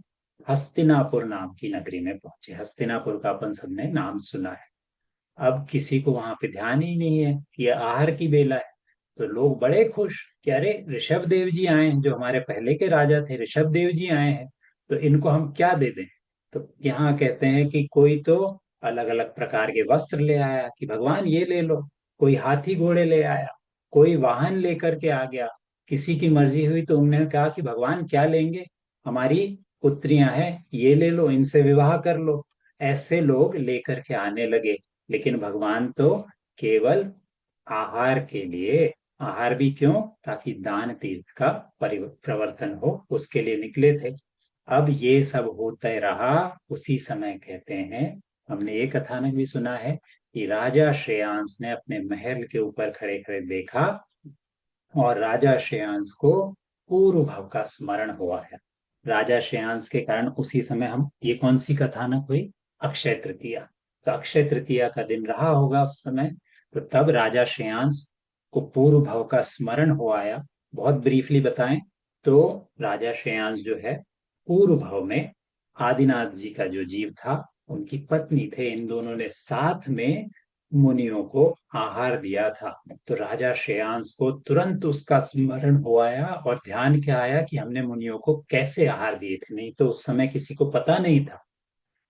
S2: हस्तिनापुर नाम की नगरी में पहुंचे। हस्तिनापुर का अपन सबने नाम सुना है। अब किसी को वहां पे ध्यान ही नहीं है कि यह आहार की बेला है, तो लोग बड़े खुश कि अरे ऋषभ देव जी आए हैं, जो हमारे पहले के राजा थे ऋषभ देव जी आए हैं, तो इनको हम क्या दे दें। तो यहाँ कहते हैं कि कोई तो अलग अलग प्रकार के वस्त्र ले आया कि भगवान ये ले लो, कोई हाथी घोड़े ले आया, कोई वाहन लेकर के आ गया। किसी की मर्जी हुई तो उन्होंने कहा कि भगवान क्या लेंगे, हमारी पुत्रियां हैं, ये ले लो, इनसे विवाह कर लो। ऐसे लोग लेकर के आने लगे। लेकिन भगवान तो केवल आहार के लिए, आहार भी क्यों, ताकि दान तीर्थ का प्रवर्तन हो, उसके लिए निकले थे। अब ये सब होता रहा। उसी समय कहते हैं, हमने ये कथानक भी सुना है कि राजा श्रेयांस ने अपने महल के ऊपर खड़े खड़े देखा और राजा श्रेयांस को पूर्व भाव का स्मरण हुआ है। राजा श्रेयांस के कारण उसी समय हम, ये कौन सी कथानक हुई, अक्षय तृतीया। तो अक्षय तृतीया का दिन रहा होगा उस समय, तो तब राजा श्रेयांस को पूर्व भाव का स्मरण हो आया। बहुत ब्रीफली बताएं तो राजा श्रेयांस जो है पूर्व भाव में आदिनाथ जी का जो जीव था उनकी पत्नी थे, इन दोनों ने साथ में मुनियों को आहार दिया था। तो राजा श्रेयांस को तुरंत उसका स्मरण हो आया और ध्यान क्या आया कि हमने मुनियों को कैसे आहार दिए थे, नहीं तो उस समय किसी को पता नहीं था।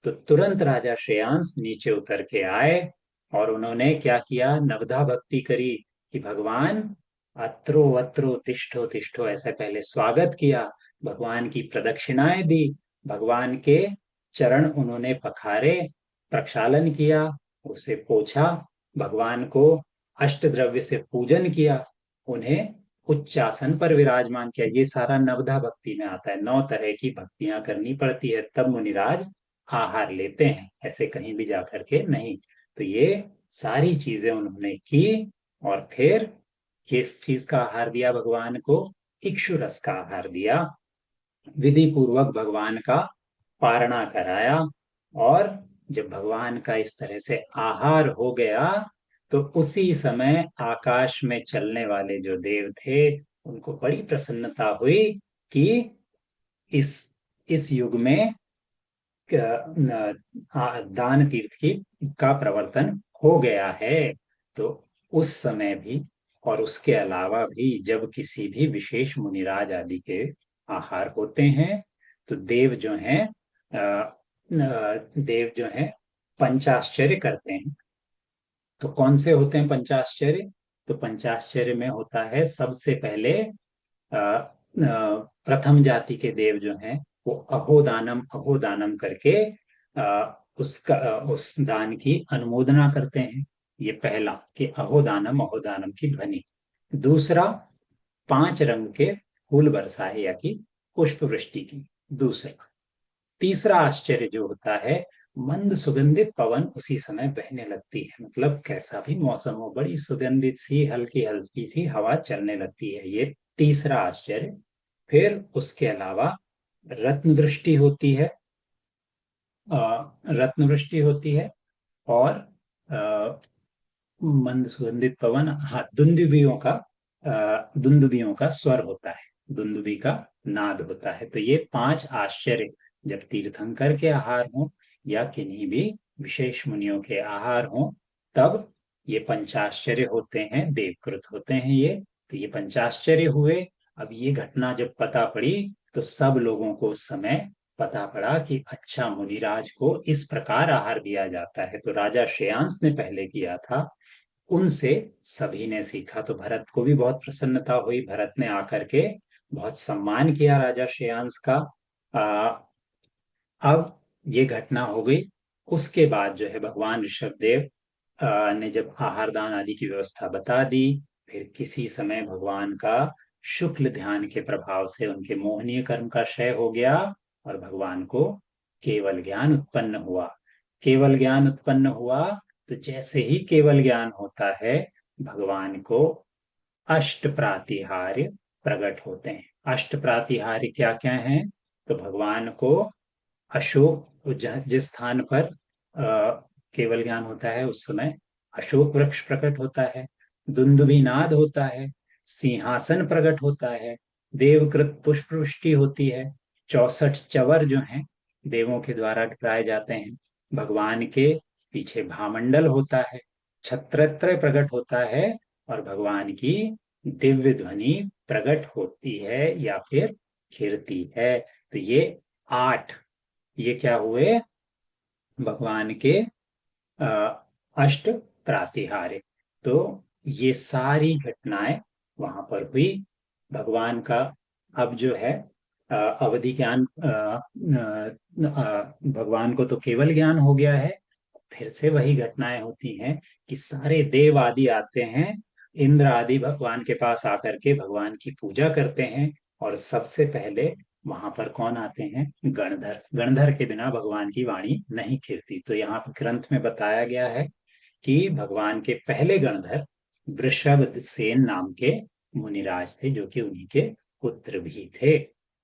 S2: तो तुरंत राजा श्रेयांस नीचे उतर के आए और उन्होंने क्या किया, नवधा भक्ति करी कि भगवान अत्रो वत्रो तिष्ठो तिष्ठो, ऐसा पहले स्वागत किया, भगवान की प्रदक्षिणाएं दी, भगवान के चरण उन्होंने पखारे, प्रक्षालन किया, उसे पोछा, भगवान को अष्ट द्रव्य से पूजन किया, उन्हें उच्चासन पर विराजमान किया। ये सारा नवधा भक्ति में आता है। 9 तरह की भक्तियां करनी पड़ती है तब मुनिराज आहार लेते हैं, ऐसे कहीं भी जाकर के नहीं। तो ये सारी चीजें उन्होंने की और फिर किस चीज का आहार दिया भगवान को, इक्षु रस का आहार दिया, विधि पूर्वक भगवान का पारणा कराया। और जब भगवान का इस तरह से आहार हो गया तो उसी समय आकाश में चलने वाले जो देव थे उनको बड़ी प्रसन्नता हुई कि इस इस युग में दान तीर्थ की का प्रवर्तन हो गया है। तो उस समय भी और उसके अलावा भी जब किसी भी विशेष मुनिराज आदि के आहार होते हैं तो देव जो हैं पंचाश्चर्य करते हैं। तो कौन से होते हैं पंचाश्चर्य, तो पंचाश्चर्य में होता है सबसे पहले प्रथम जाति के देव जो हैं वो अहोदानम करके उस दान की अनुमोदना करते हैं। ये पहला कि अहोदानम अहोदानम की ध्वनि। दूसरा, 5 रंग के फूल बरसाए या कि पुष्प वृष्टि की। दूसरा, तीसरा आश्चर्य जो होता है, मंद सुगंधित पवन उसी समय बहने लगती है, मतलब कैसा भी मौसम हो बड़ी सुगंधित सी हल्की हल्की सी हवा चलने लगती है, ये तीसरा आश्चर्य। फिर उसके अलावा रत्न वृष्टि होती है, रत्न वृष्टि होती है और मंद सुगंधित पवन, हाँ, दुंदुभियों का स्वर होता है, दुंदुभी का नाद होता है। तो ये 5 आश्चर्य जब तीर्थंकर के आहार हो या किन्हीं भी विशेष मुनियों के आहार हो तब ये पंचाश्चर्य होते हैं, देवकृत होते हैं ये। तो ये पंचाश्चर्य हुए। अब ये घटना जब पता पड़ी तो सब लोगों को उस समय पता पड़ा कि अच्छा, मुनिराज को इस प्रकार आहार दिया जाता है। तो राजा श्रेयांस ने पहले किया था, उनसे सभी ने सीखा। तो भरत को भी बहुत प्रसन्नता हुई। भरत ने आकर के बहुत सम्मान किया राजा श्रेयांस का। अब ये घटना हो गई। उसके बाद जो है भगवान ऋषभदेव ने जब आहार दान आदि की व्यवस्था बता दी, फिर किसी समय भगवान का शुक्ल ध्यान के प्रभाव से उनके मोहनीय कर्म का क्षय हो गया और भगवान को केवल ज्ञान उत्पन्न हुआ। केवल ज्ञान उत्पन्न हुआ तो जैसे ही केवल ज्ञान होता है, भगवान को अष्ट प्रातिहार्य प्रकट होते हैं। अष्ट प्रातिहार्य क्या क्या हैं? तो भगवान को अशोक, जिस स्थान पर केवल ज्ञान होता है उस समय अशोक वृक्ष प्रकट होता है, दुंदुभिनाद होता है, सिंहासन प्रकट होता है, देवकृत पुष्प वृष्टि होती है, 64 चवर जो हैं देवों के द्वारा गिराए जाते हैं, भगवान के पीछे भामंडल होता है, छत्रत्रय प्रकट होता है और भगवान की दिव्य ध्वनि प्रकट होती है या फिर खिलती है। तो ये 8, ये क्या हुए? भगवान के अष्ट प्रातिहार्य। तो ये सारी घटनाएं वहां पर हुई। भगवान का अब जो है अवधि ज्ञान, भगवान को तो केवल ज्ञान हो गया है। फिर से वही घटनाएं होती हैं कि सारे देव आदि आते हैं, इंद्र आदि भगवान के पास आकर के भगवान की पूजा करते हैं। और सबसे पहले वहां पर कौन आते हैं? गणधर। गणधर के बिना भगवान की वाणी नहीं खिलती। तो यहाँ पर ग्रंथ में बताया गया है कि भगवान के पहले गणधर वृषभ सेन नाम के मुनिराज थे, जो कि उन्हीं के पुत्र भी थे,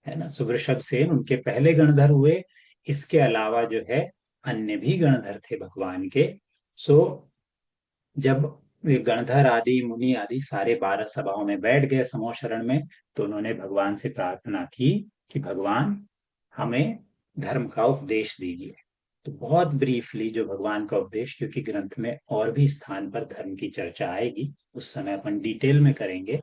S2: है ना। सो वृषभ सेन उनके पहले गणधर हुए। इसके अलावा जो है अन्य भी गणधर थे भगवान के। सो जब वे गणधर आदि मुनि आदि सारे 12 सभाओं में बैठ गए समूह शरण में, तो उन्होंने भगवान से प्रार्थना की कि भगवान हमें धर्म का उपदेश दीजिए। तो बहुत ब्रीफली जो भगवान का उपदेश, क्योंकि ग्रंथ में और भी स्थान पर धर्म की चर्चा आएगी, उस समय अपन डिटेल में करेंगे।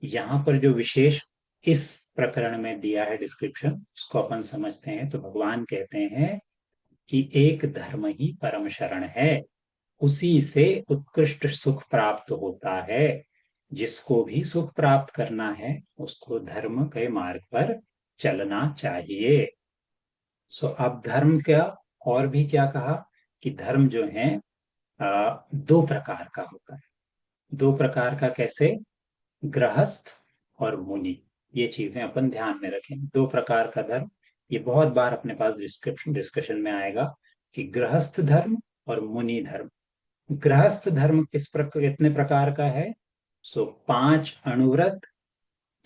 S2: यहाँ पर जो विशेष इस प्रकरण में दिया है डिस्क्रिप्शन, उसको अपन समझते हैं। तो भगवान कहते हैं कि एक धर्म ही परम शरण है, उसी से उत्कृष्ट सुख प्राप्त होता है। जिसको भी सुख प्राप्त करना है उसको धर्म के मार्ग पर चलना चाहिए। सो अब धर्म क्या, और भी क्या कहा कि धर्म जो है दो प्रकार का होता है। दो प्रकार का कैसे? गृहस्थ और मुनि। ये चीजें अपन ध्यान में रखें। दो प्रकार का धर्म, ये बहुत बार अपने पास डिस्कशन में आएगा कि गृहस्थ धर्म और मुनि धर्म। गृहस्थ धर्म कितने प्रकार का है? सो 5 अणुव्रत,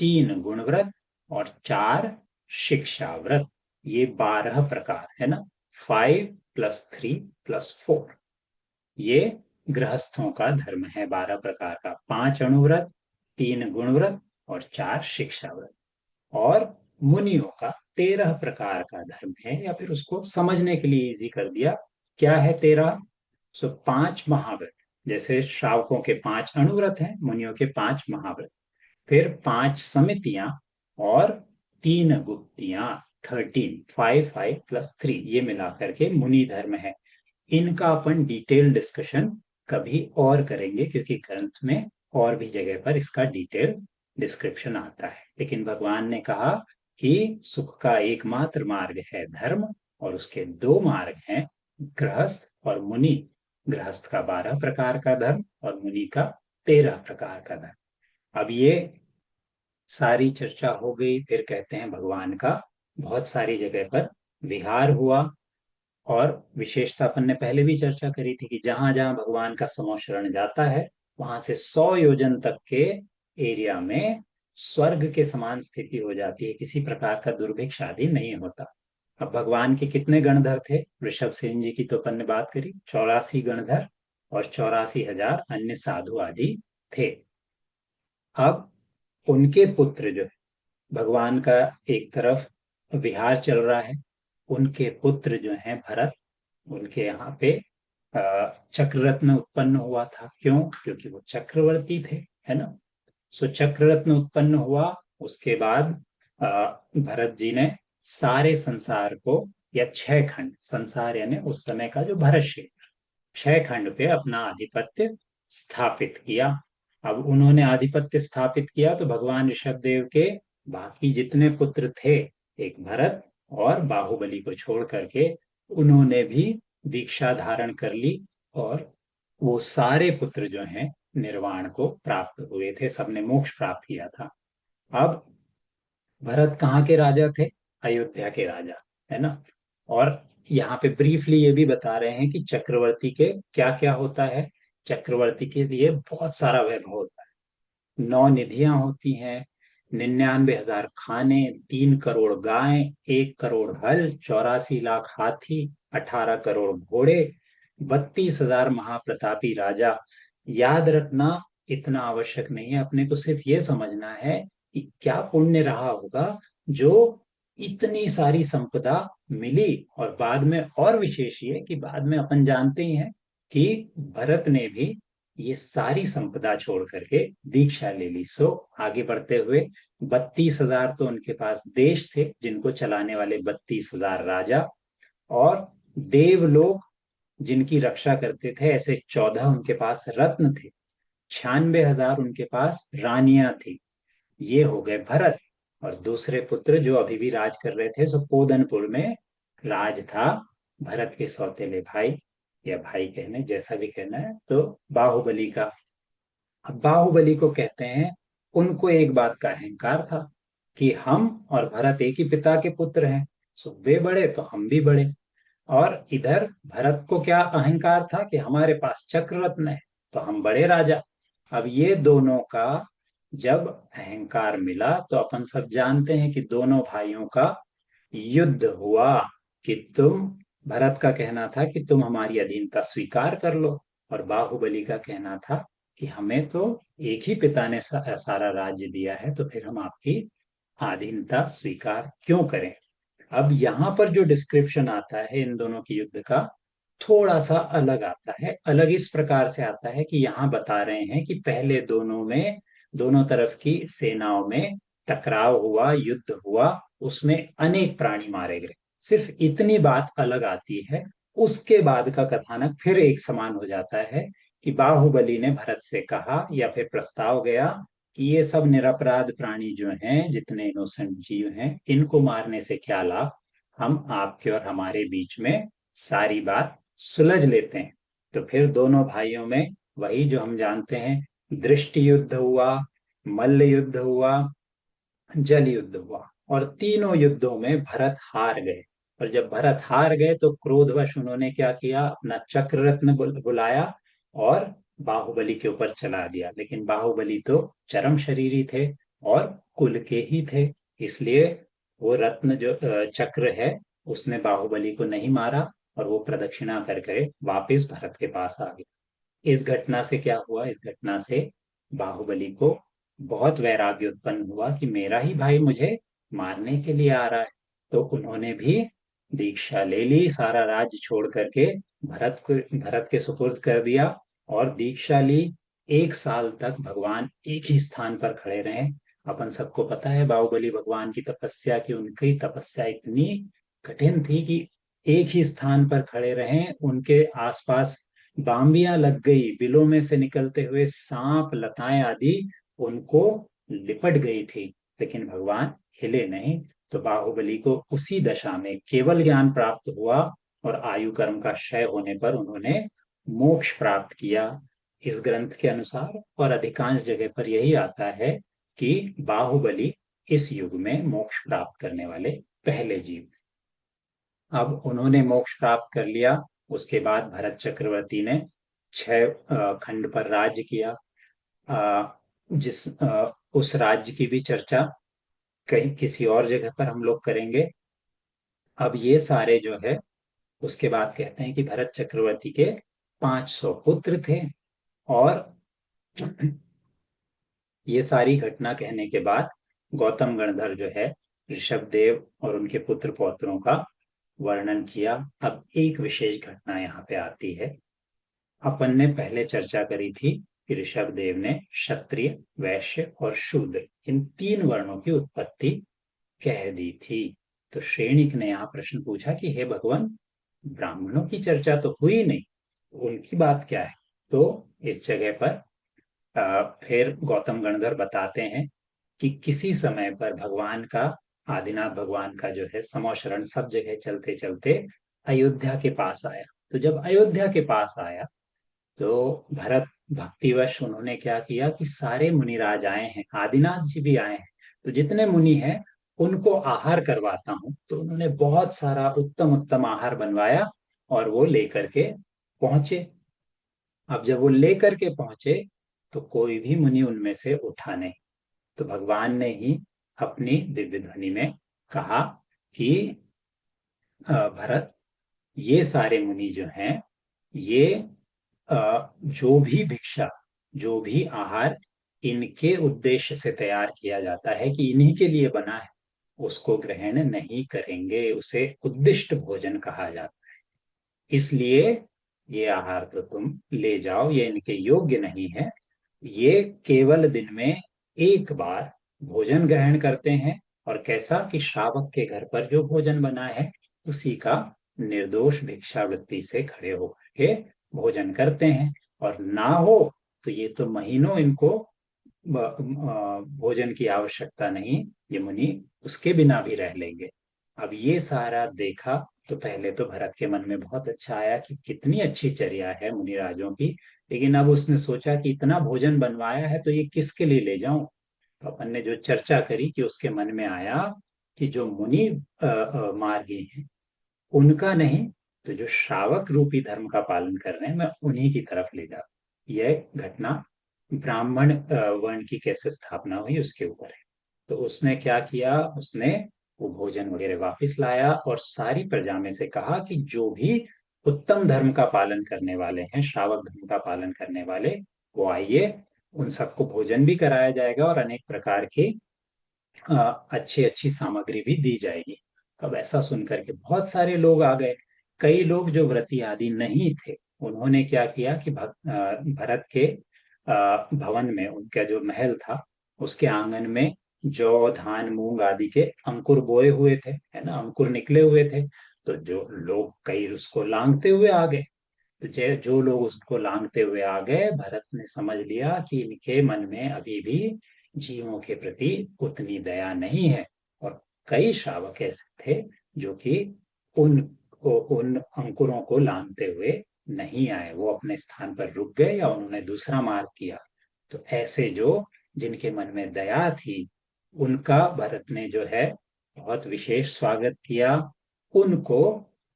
S2: 3 गुणव्रत और 4 शिक्षा व्रत। ये 12 प्रकार है ना। 5 + 3 + 4, ये गृहस्थों का धर्म है 12 प्रकार का। 5 अणुव्रत, 3 गुणव्रत और 4 शिक्षा व्रत। और मुनियों का 13 प्रकार का धर्म है, या फिर उसको समझने के लिए इजी कर दिया। क्या है 13? सो 5 महाव्रत। जैसे श्रावकों के 5 अणुव्रत हैं, मुनियों के 5 महाव्रत। फिर 5 समितियां और 3 गुप्तियां। 13, 5 + 3, ये मिलाकर के मुनि धर्म है। इनका अपन डिटेल डिस्कशन कभी और करेंगे, क्योंकि ग्रंथ में और भी जगह पर इसका डिटेल डिस्क्रिप्शन आता है। लेकिन भगवान ने कहा कि सुख का एकमात्र मार्ग है धर्म, और उसके 2 मार्ग हैं, गृहस्थ और मुनि। गृहस्थ का 12 प्रकार का धर्म और मुनि का 13 प्रकार का धर्म। अब ये सारी चर्चा हो गई। फिर कहते हैं भगवान का बहुत सारी जगह पर विहार हुआ। और विशेषता अपन ने पहले भी चर्चा करी थी कि जहां जहां भगवान का समूह शरण जाता है, वहां से 100 योजन तक के एरिया में स्वर्ग के समान स्थिति हो जाती है। किसी प्रकार का दुर्भिक्ष आदि नहीं होता। अब भगवान के कितने गणधर थे? वृषभ सेन जी की तो अपन ने बात करी, 84 गणधर और 84,000 अन्य साधु आदि थे। अब उनके पुत्र जो है, भगवान का एक तरफ विहार चल रहा है, उनके पुत्र जो हैं भरत, उनके यहाँ पे चक्ररत्न उत्पन्न हुआ था। क्यों? क्योंकि वो चक्रवर्ती थे, है ना। सो चक्ररत्न उत्पन्न हुआ। उसके बाद अ, भरत जी ने सारे संसार को, या 6 खंड, संसार यानी उस समय का जो भरत क्षेत्र, 6 खंड पे अपना आधिपत्य स्थापित किया। अब उन्होंने आधिपत्य स्थापित किया तो भगवान ऋषभ देव के बाकी जितने पुत्र थे, एक भरत और बाहुबली को छोड़ करके, उन्होंने भी दीक्षा धारण कर ली। और वो सारे पुत्र जो हैं निर्वाण को प्राप्त हुए थे, सबने मोक्ष प्राप्त किया था। अब भरत कहाँ के राजा थे? अयोध्या के राजा, है ना। और यहाँ पे ब्रीफली ये भी बता रहे हैं कि चक्रवर्ती के क्या क्या होता है। चक्रवर्ती के लिए बहुत सारा वैभव होता है। 9 निधियां होती हैं, 99,000 खाने, 3 करोड़ गाय, 1 करोड़ हल, 84 लाख हाथी, 18 करोड़ घोड़े, 32,000 महाप्रतापी राजा। याद रखना इतना आवश्यक नहीं है, अपने को सिर्फ ये समझना है कि क्या पुण्य रहा होगा जो इतनी सारी संपदा मिली। और बाद में और विशेष ये कि बाद में अपन जानते ही हैं कि भरत ने भी ये सारी संपदा छोड़ करके दीक्षा ले ली। सो आगे बढ़ते हुए 32,000 तो उनके पास देश थे जिनको चलाने वाले, 32,000 राजा। और देवलोक जिनकी रक्षा करते थे, ऐसे 14 उनके पास रत्न थे। 96,000 उनके पास रानियां थी। ये हो गए भरत। और दूसरे पुत्र जो अभी भी राज कर रहे थे, सो पोदनपुर में राज था भरत के सौतेले भाई, या भाई कहने, जैसा भी कहना है, तो बाहुबली का। अब बाहुबली को कहते हैं, उनको एक बात का अहंकार था कि हम और भरत एक ही पिता के पुत्र हैं। सो वे बड़े तो हम भी बड़े। और इधर भरत को क्या अहंकार था कि हमारे पास चक्र रत्न है तो हम बड़े राजा। अब ये दोनों का जब अहंकार मिला तो अपन सब जानते हैं कि दोनों भाइयों का युद्ध हुआ। कि तुम, भरत का कहना था कि तुम हमारी अधीनता स्वीकार कर लो, और बाहुबली का कहना था कि हमें तो एक ही पिता ने सारा राज्य दिया है, तो फिर हम आपकी अधीनता स्वीकार क्यों करें। अब यहाँ पर जो डिस्क्रिप्शन आता है इन दोनों की युद्ध का, थोड़ा सा अलग आता है। अलग इस प्रकार से आता है कि यहाँ बता रहे हैं कि पहले दोनों में, दोनों तरफ की सेनाओं में टकराव हुआ, युद्ध हुआ, उसमें अनेक प्राणी मारे गए। सिर्फ इतनी बात अलग आती है। उसके बाद का कथानक फिर एक समान हो जाता है कि बाहुबली ने भरत से कहा, या फिर प्रस्ताव गया कि ये सब निरपराध प्राणी जो हैं, जितने इनोसेंट जीव हैं, इनको मारने से क्या लाभ। हम आपके और हमारे बीच में सारी बात सुलझ लेते हैं। तो फिर दोनों भाइयों में वही जो हम जानते हैं, दृष्टि युद्ध हुआ, मल्ल युद्ध हुआ, जल युद्ध हुआ। और तीनों युद्धों में भरत हार गए। और जब भरत हार गए तो क्रोधवश उन्होंने क्या किया, अपना चक्र रत्न बुलाया और बाहुबली के ऊपर चला दिया। लेकिन बाहुबली तो चरम शरीरी थे और कुल के ही थे, इसलिए वो रत्न जो चक्र है, उसने बाहुबली को नहीं मारा, और वो प्रदक्षिणा कर वापिस भरत के पास आ गया। इस घटना से क्या हुआ, इस घटना से बाहुबली को बहुत वैराग्य उत्पन्न हुआ कि मेरा ही भाई मुझे मारने के लिए आ रहा है। तो उन्होंने भी दीक्षा ले ली, सारा राज्य छोड़ करके भरत के सुपुर्द कर दिया और दीक्षा ली। 1 साल तक भगवान एक ही स्थान पर खड़े रहे। अपन सबको पता है बाहुबली भगवान की तपस्या की, उनकी तपस्या इतनी कठिन थी कि एक ही स्थान पर खड़े रहे। उनके आसपास बाम्बियां लग गई, बिलों में से निकलते हुए सांप, लताएं आदि उनको लिपट गई थी, लेकिन भगवान हिले नहीं। तो बाहुबली को उसी दशा में केवल ज्ञान प्राप्त हुआ, और आयु कर्म का क्षय होने पर उन्होंने मोक्ष प्राप्त किया, इस ग्रंथ के अनुसार। और अधिकांश जगह पर यही आता है कि बाहुबली इस युग में मोक्ष प्राप्त करने वाले पहले जीव थे। अब उन्होंने मोक्ष प्राप्त कर लिया। उसके बाद भरत चक्रवर्ती ने 6 खंड पर राज्य किया। उस राज्य की भी चर्चा कहीं किसी और जगह पर हम लोग करेंगे। अब ये सारे जो है, उसके बाद कहते हैं कि भरत चक्रवर्ती के 500 पुत्र थे। और ये सारी घटना कहने के बाद गौतम गणधर जो है, ऋषभ देव और उनके पुत्र पौत्रों का वर्णन किया। अब एक विशेष घटना यहाँ पे आती है अपन ने पहले चर्चा करी थी कि ऋषभ देव ने क्षत्रिय, वैश्य और शूद्र इन तीन वर्णों की उत्पत्ति कह दी थी। तो श्रेणिक ने यहाँ प्रश्न पूछा कि हे भगवान, ब्राह्मणों की चर्चा तो हुई नहीं, उनकी बात क्या है? तो इस जगह पर फिर गौतम गणधर बताते हैं कि किसी समय पर भगवान का, आदिनाथ भगवान का जो है समौशरण सब जगह चलते चलते अयोध्या के पास आया। तो जब अयोध्या के पास आया तो भरत भक्तिवश उन्होंने क्या किया कि सारे मुनिराज आए हैं, आदिनाथ जी भी आए हैं, तो जितने मुनि हैं उनको आहार करवाता हूँ। तो उन्होंने बहुत सारा उत्तम उत्तम आहार बनवाया और वो लेकर के पहुंचे। अब जब वो लेकर के पहुंचे तो कोई भी मुनि उनमें से उठा नहीं। तो भगवान ने ही अपनी दिव्य ध्वनि में कहा कि भरत, ये सारे मुनि जो हैं, ये जो भी भिक्षा, जो भी आहार इनके उद्देश्य से तैयार किया जाता है कि इन्हीं के लिए बना है, उसको ग्रहण नहीं करेंगे, उसे उद्दिष्ट भोजन कहा जाता है। इसलिए ये आहार तो तुम ले जाओ, ये इनके योग्य नहीं है। ये केवल दिन में एक बार भोजन ग्रहण करते हैं, और कैसा कि श्रावक के घर पर जो भोजन बना है उसी का निर्दोष भिक्षावृत्ति से खड़े होकर के भोजन करते हैं। और ना हो तो ये तो महीनों इनको भोजन की आवश्यकता नहीं, ये मुनि उसके बिना भी रह लेंगे। अब ये सारा देखा तो पहले तो भरत के मन में बहुत अच्छा आया कि कितनी अच्छी चर्या है मुनिराजों की। लेकिन अब उसने सोचा कि इतना भोजन बनवाया है तो ये किसके लिए ले जाऊं। तो अपन ने जो चर्चा करी कि उसके मन में आया कि जो मुनि मार्गी हैं उनका नहीं, तो जो श्रावक रूपी धर्म का पालन कर रहे हैं मैं उन्हीं की तरफ ले जाऊं। यह घटना ब्राह्मण वर्ण की कैसे स्थापना हुई उसके ऊपर है। तो उसने क्या किया, उसने वो भोजन वगैरह वापस लाया और सारी प्रजा में से कहा कि जो भी उत्तम धर्म का पालन करने वाले हैं, श्रावक धर्म का पालन करने वाले, वो आइए, उन सबको भोजन भी कराया जाएगा और अनेक प्रकार के अच्छी अच्छी सामग्री भी दी जाएगी। अब ऐसा सुनकर के बहुत सारे लोग आ गए। कई लोग जो व्रती आदि नहीं थे उन्होंने क्या किया कि भरत के भवन में, उनका जो महल था उसके आंगन में जौ, धान, मूंग आदि के अंकुर बोए हुए थे, है ना, अंकुर निकले हुए थे। तो जो लोग कई उसको लांघते हुए आ गए। तो जो लोग उसको लांघते हुए आ गए, भरत ने समझ लिया कि इनके मन में अभी भी जीवों के प्रति उतनी दया नहीं है। और कई श्रावक ऐसे थे जो कि उन उन अंकुरों को लांघते हुए नहीं आए, वो अपने स्थान पर रुक गए या उन्होंने दूसरा मार्ग किया। तो ऐसे जो, जिनके मन में दया थी, उनका भरत ने जो है बहुत विशेष स्वागत किया। उनको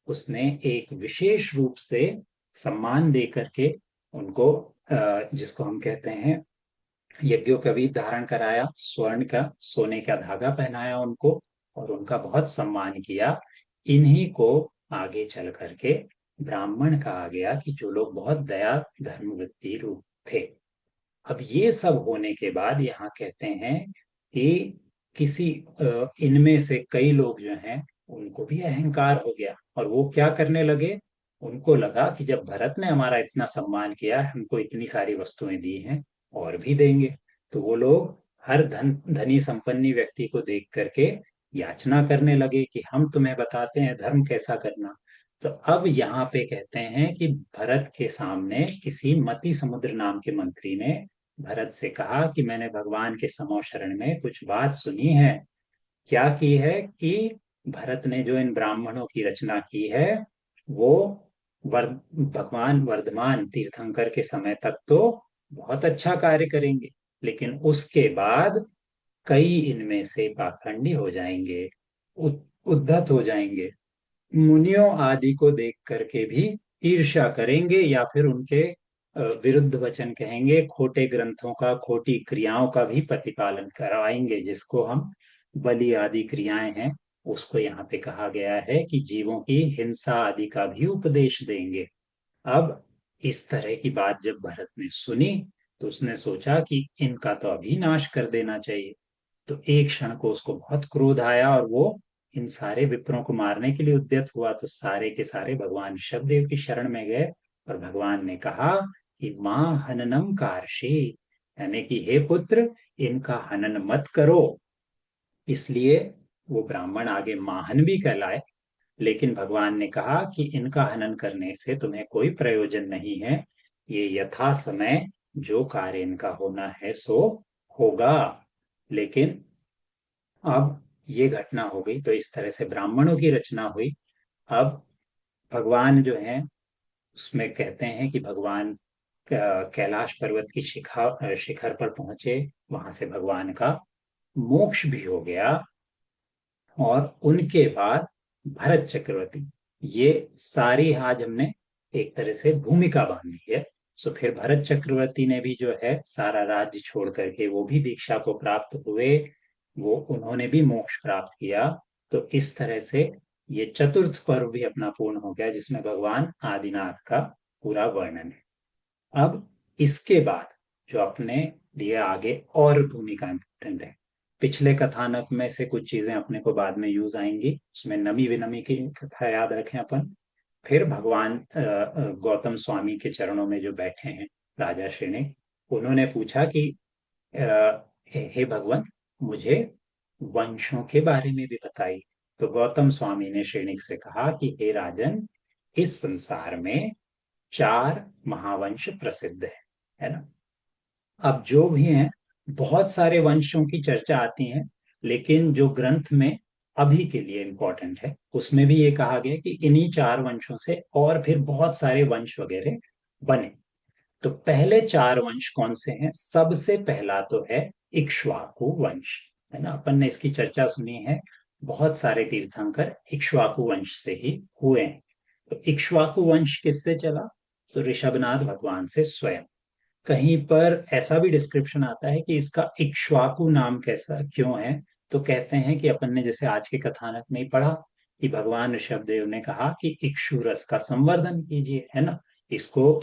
S2: उसने एक विशेष रूप से सम्मान दे करके उनको, जिसको हम कहते हैं यज्ञोपवीत धारण कराया, स्वर्ण का, सोने का धागा पहनाया उनको, और उनका बहुत सम्मान किया। इन्हीं को आगे चल करके ब्राह्मण कहा गया कि जो लोग बहुत दया धर्मवृत्ति रूप थे। अब ये सब होने के बाद यहाँ कहते हैं कि किसी इनमें से कई लोग जो हैं उनको भी अहंकार हो गया, और वो क्या करने लगे, उनको लगा कि जब भरत ने हमारा इतना सम्मान किया, हमको इतनी सारी वस्तुएं दी हैं, और भी देंगे। तो वो लोग हर धनी संपन्नी व्यक्ति को देख करके याचना करने लगे कि हम तुम्हें बताते हैं धर्म कैसा करना। तो अब यहाँ पे कहते हैं कि भरत के सामने किसी मति समुद्र नाम के मंत्री ने भरत से कहा कि मैंने भगवान के समो शरण में कुछ बात सुनी है। क्या की है कि भरत ने जो इन ब्राह्मणों की रचना की है वो भगवान वर्धमान तीर्थंकर के समय तक तो बहुत अच्छा कार्य करेंगे, लेकिन उसके बाद कई इनमें से पाखंडी हो जाएंगे, उद्धत हो जाएंगे, मुनियों आदि को देख करके भी ईर्ष्या करेंगे, या फिर उनके विरुद्ध वचन कहेंगे, खोटे ग्रंथों का, खोटी क्रियाओं का भी प्रतिपालन करवाएंगे, जिसको हम बलि आदि क्रियाएं हैं, उसको यहाँ पे कहा गया है कि जीवों की हिंसा आदि का भी उपदेश देंगे। अब इस तरह की बात जब भरत ने सुनी तो उसने सोचा कि इनका तो अभी नाश कर देना चाहिए। तो एक क्षण को उसको बहुत क्रोध आया और वो इन सारे विप्रों को मारने के लिए उद्यत हुआ। तो सारे के सारे भगवान ऋषभदेव की शरण में गए और भगवान ने कहा कि मां हननम कार्षि, यानी कि हे पुत्र, इनका हनन मत करो। इसलिए वो ब्राह्मण आगे माहन भी कहलाए, लेकिन भगवान ने कहा कि इनका हनन करने से तुम्हें कोई प्रयोजन नहीं है, ये यथा समय जो कार्य इनका होना है सो होगा। लेकिन अब ये घटना हो गई, तो इस तरह से ब्राह्मणों की रचना हुई। अब भगवान जो है उसमें कहते हैं कि भगवान कैलाश पर्वत की शिखर पर पहुंचे, वहां से भगवान का मोक्ष भी हो गया। और उनके बाद भरत चक्रवर्ती, ये सारी आज हमने एक तरह से भूमिका बांधी है। सो फिर भरत चक्रवर्ती ने भी जो है सारा राज्य छोड़ करके वो भी दीक्षा को प्राप्त हुए, वो उन्होंने भी मोक्ष प्राप्त किया। तो इस तरह से ये चतुर्थ पर्व भी अपना पूर्ण हो गया, जिसमें भगवान आदिनाथ का पूरा वर्णन है। अब इसके बाद जो अपने लिए आगे और भूमिका इंपॉर्टेंट है, पिछले कथानक में से कुछ चीजें अपने को बाद में यूज आएंगी, उसमें नमी विनमी की कथा याद रखें अपन। फिर भगवान गौतम स्वामी के चरणों में जो बैठे हैं राजा श्रेणी, उन्होंने पूछा कि हे भगवान, मुझे वंशों के बारे में भी बताइए। तो गौतम स्वामी ने श्रेणिक से कहा कि हे राजन, इस संसार में 4 महावंश प्रसिद्ध है ना। अब जो भी हैं, बहुत सारे वंशों की चर्चा आती है, लेकिन जो ग्रंथ में अभी के लिए इम्पोर्टेंट है उसमें भी ये कहा गया कि इन्हीं 4 वंशों से और फिर बहुत सारे वंश वगैरह बने। तो पहले 4 वंश कौन से हैं? सबसे पहला तो है इक्ष्वाकु वंश, है ना। अपन ने इसकी चर्चा सुनी है, बहुत सारे तीर्थंकर इक्ष्वाकु वंश से ही हुए हैं। तो इक्ष्वाकु वंश किससे चला? तो ऋषभनाथ भगवान से स्वयं। कहीं पर ऐसा भी डिस्क्रिप्शन आता है कि इसका इक्ष्वाकु नाम कैसा क्यों है, तो कहते हैं कि अपन ने जैसे आज के कथानक में ही पढ़ा कि भगवान ऋषभ देव ने कहा कि इक्षु रस का संवर्धन कीजिए, है ना, इसको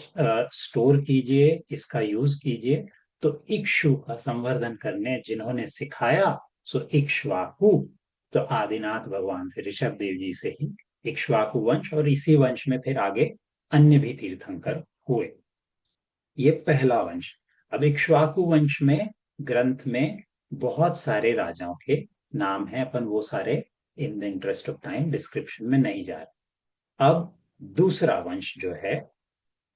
S2: स्टोर कीजिए, इसका यूज कीजिए। तो इक्षु का संवर्धन करने जिन्होंने सिखाया सो इक्ष्वाकु। तो आदिनाथ भगवान से ऋषभ देव जी से ही इक्ष्वाकु वंश, और इसी वंश में फिर आगे अन्य भी तीर्थंकर हुए। ये पहला वंश। अब इक्ष्वाकु वंश में ग्रंथ में बहुत सारे राजाओं के नाम हैं, अपन वो सारे in the interest of time description में नहीं जा रहे। अब दूसरा वंश जो है,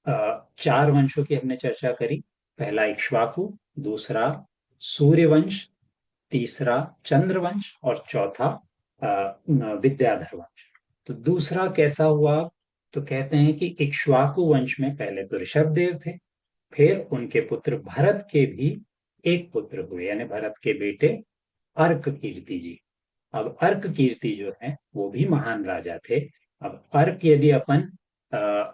S2: 4 वंशों की हमने चर्चा करी। पहला इक्ष्वाकु, दूसरा सूर्यवंश, तीसरा चंद्रवंश, और चौथा विद्याधर वंश। तो दूसरा कैसा हुआ? तो कहते हैं कि इक्ष्वाकु वंश में पहले तो ऋषभ देव थे, फिर उनके पुत्र भरत के भी एक पुत्र हुए, यानी भरत के बेटे अर्क कीर्ति जी। अब अर्क कीर्ति जो है वो भी महान राजा थे। अब अर्क यदि अपन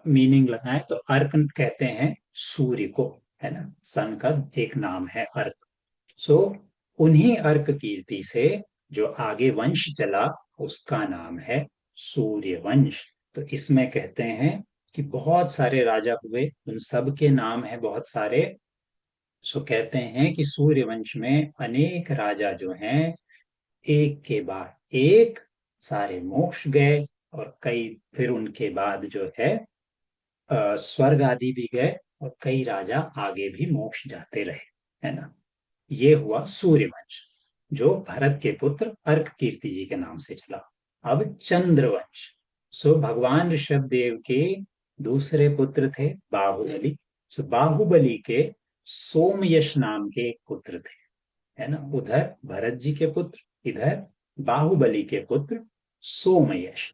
S2: मीनिंग लगाएं तो अर्क कहते हैं सूर्य को, है ना, सन का एक नाम है अर्क। सो उन्हीं अर्क कीर्ति से जो आगे वंश चला उसका नाम है सूर्य वंश। तो इसमें कहते हैं कि बहुत सारे राजा हुए, उन सब के नाम है बहुत सारे। सो कहते हैं कि सूर्य वंश में अनेक राजा जो हैं, एक के बाद एक सारे मोक्ष गए, और कई फिर उनके बाद जो है स्वर्ग आदि भी गए, और कई राजा आगे भी मोक्ष जाते रहे, है ना। ये हुआ सूर्यवंश, जो भरत के पुत्र अर्क कीर्ति जी के नाम से चला। अब चंद्रवंश। सो भगवान ऋषभ देव के दूसरे पुत्र थे बाहुबली। सो बाहुबली के सोमयश नाम के एक पुत्र थे, है ना। उधर भरत जी के पुत्र, इधर बाहुबली के पुत्र सोमयश।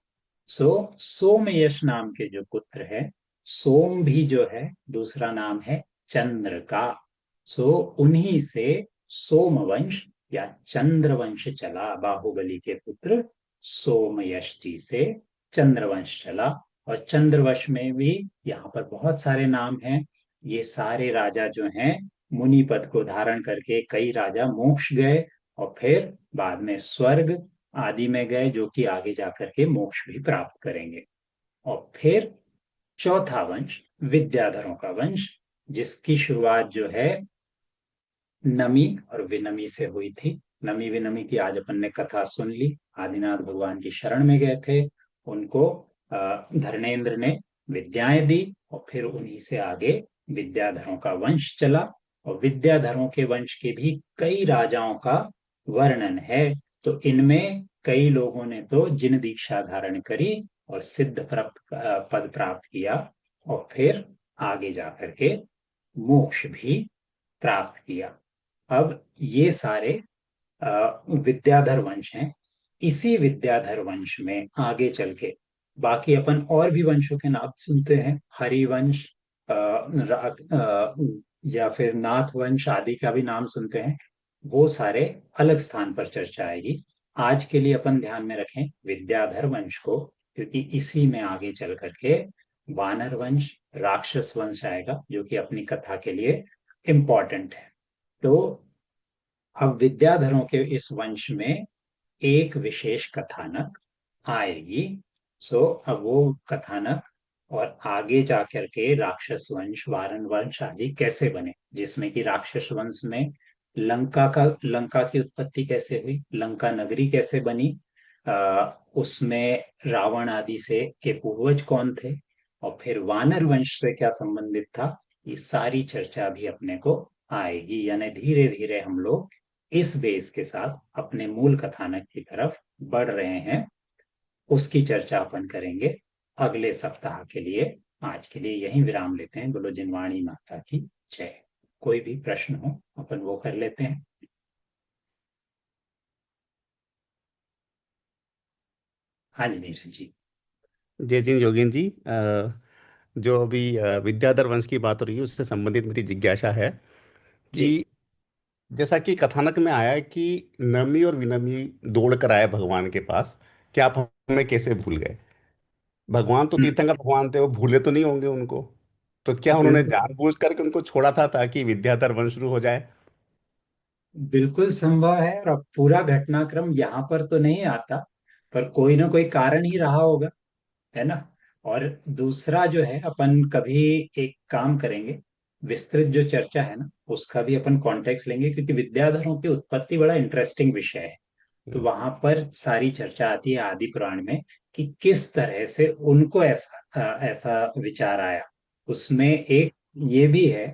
S2: सो सोमयश नाम के जो पुत्र है, सोम भी जो है दूसरा नाम है चंद्र का। सो उन्हीं से सोमवंश या चंद्रवंश चला। बाहुबली के पुत्र सोमयश जी से चंद्रवंश चला। और चंद्रवंश में भी यहाँ पर बहुत सारे नाम हैं। ये सारे राजा जो हैं मुनि पद को धारण करके कई राजा मोक्ष गए, और फिर बाद में स्वर्ग आदि में गए, जो कि आगे जाकर के मोक्ष भी प्राप्त करेंगे। और फिर चौथा वंश विद्याधरों का वंश, जिसकी शुरुआत जो है नमी और विनमी से हुई थी। नमी विनमी की आज अपन ने कथा सुन ली। आदिनाथ भगवान की शरण में गए थे, उनको धर्मेंद्र ने विद्याएं दी, और फिर उन्हीं से आगे विद्याधरों का वंश चला। और विद्याधरों के वंश के भी कई राजाओं का वर्णन है। तो इनमें कई लोगों ने तो जिन दीक्षा धारण करी और सिद्ध पद प्राप्त किया, और फिर आगे जाकर के मोक्ष भी प्राप्त किया। अब ये सारे विद्याधर वंश हैं। इसी विद्याधर वंश में आगे चल के बाकी अपन और भी वंशों के नाम सुनते हैं, हरिवंश, या फिर नाथ वंश आदि का भी नाम सुनते हैं। वो सारे अलग स्थान पर चर्चा आएगी। आज के लिए अपन ध्यान में रखें विद्याधर वंश को, क्योंकि इसी में आगे चल करके वानर वंश, राक्षस वंश आएगा, जो कि अपनी कथा के लिए इम्पोर्टेंट है। तो अब विद्याधरों के इस वंश में एक विशेष कथानक आएगी। अब वो कथानक और आगे जाकर के राक्षस वंश, वारन वंश आदि कैसे बने, जिसमें कि राक्षस वंश में लंका की उत्पत्ति कैसे हुई, लंका नगरी कैसे बनी, उसमें रावण आदि से के पूर्वज कौन थे, और फिर वानर वंश से क्या संबंधित था, ये सारी चर्चा भी अपने को आएगी। यानी धीरे धीरे हम लोग इस बेस के साथ अपने मूल कथानक की तरफ बढ़ रहे हैं। उसकी चर्चा अपन करेंगे अगले सप्ताह के लिए। आज के लिए यहीं विराम लेते हैं। बोलो जिनवाणी माता की जय। कोई भी प्रश्न हो अपन वो कर लेते हैं। हाँ जी नीरज जी।
S1: जय जी योगेन जी। जो अभी विद्याधर वंश की बात हो रही है उससे संबंधित मेरी जिज्ञासा है
S2: जी
S1: कि जैसा कि कथानक में आया है कि नमी और विनमी दौड़ कर आए भगवान के पास, कि आप हमें कैसे भूल गए। भगवान तो
S2: हम्म,
S1: तीर्थंकर भगवान थे, वो भूले तो नहीं होंगे उनको। तो क्या उन्होंने
S2: बिल्कुल
S1: जानबूझ करके उनको छोड़ा था ताकि विद्याधर वंश शुरू हो जाए?
S2: बिल्कुल संभव है। और अब पूरा घटनाक्रम यहाँ पर तो नहीं आता, पर कोई ना कोई कारण ही रहा होगा, है ना। और दूसरा जो है, अपन कभी एक काम करेंगे, विस्तृत जो चर्चा है ना उसका भी अपन कॉन्टेक्स्ट लेंगे, क्योंकि विद्याधरों की उत्पत्ति बड़ा इंटरेस्टिंग विषय है। तो
S1: हम्म,
S2: वहां पर सारी चर्चा आती है आदि पुराण में, कि किस तरह से उनको ऐसा विचार आया। उसमें एक ये भी है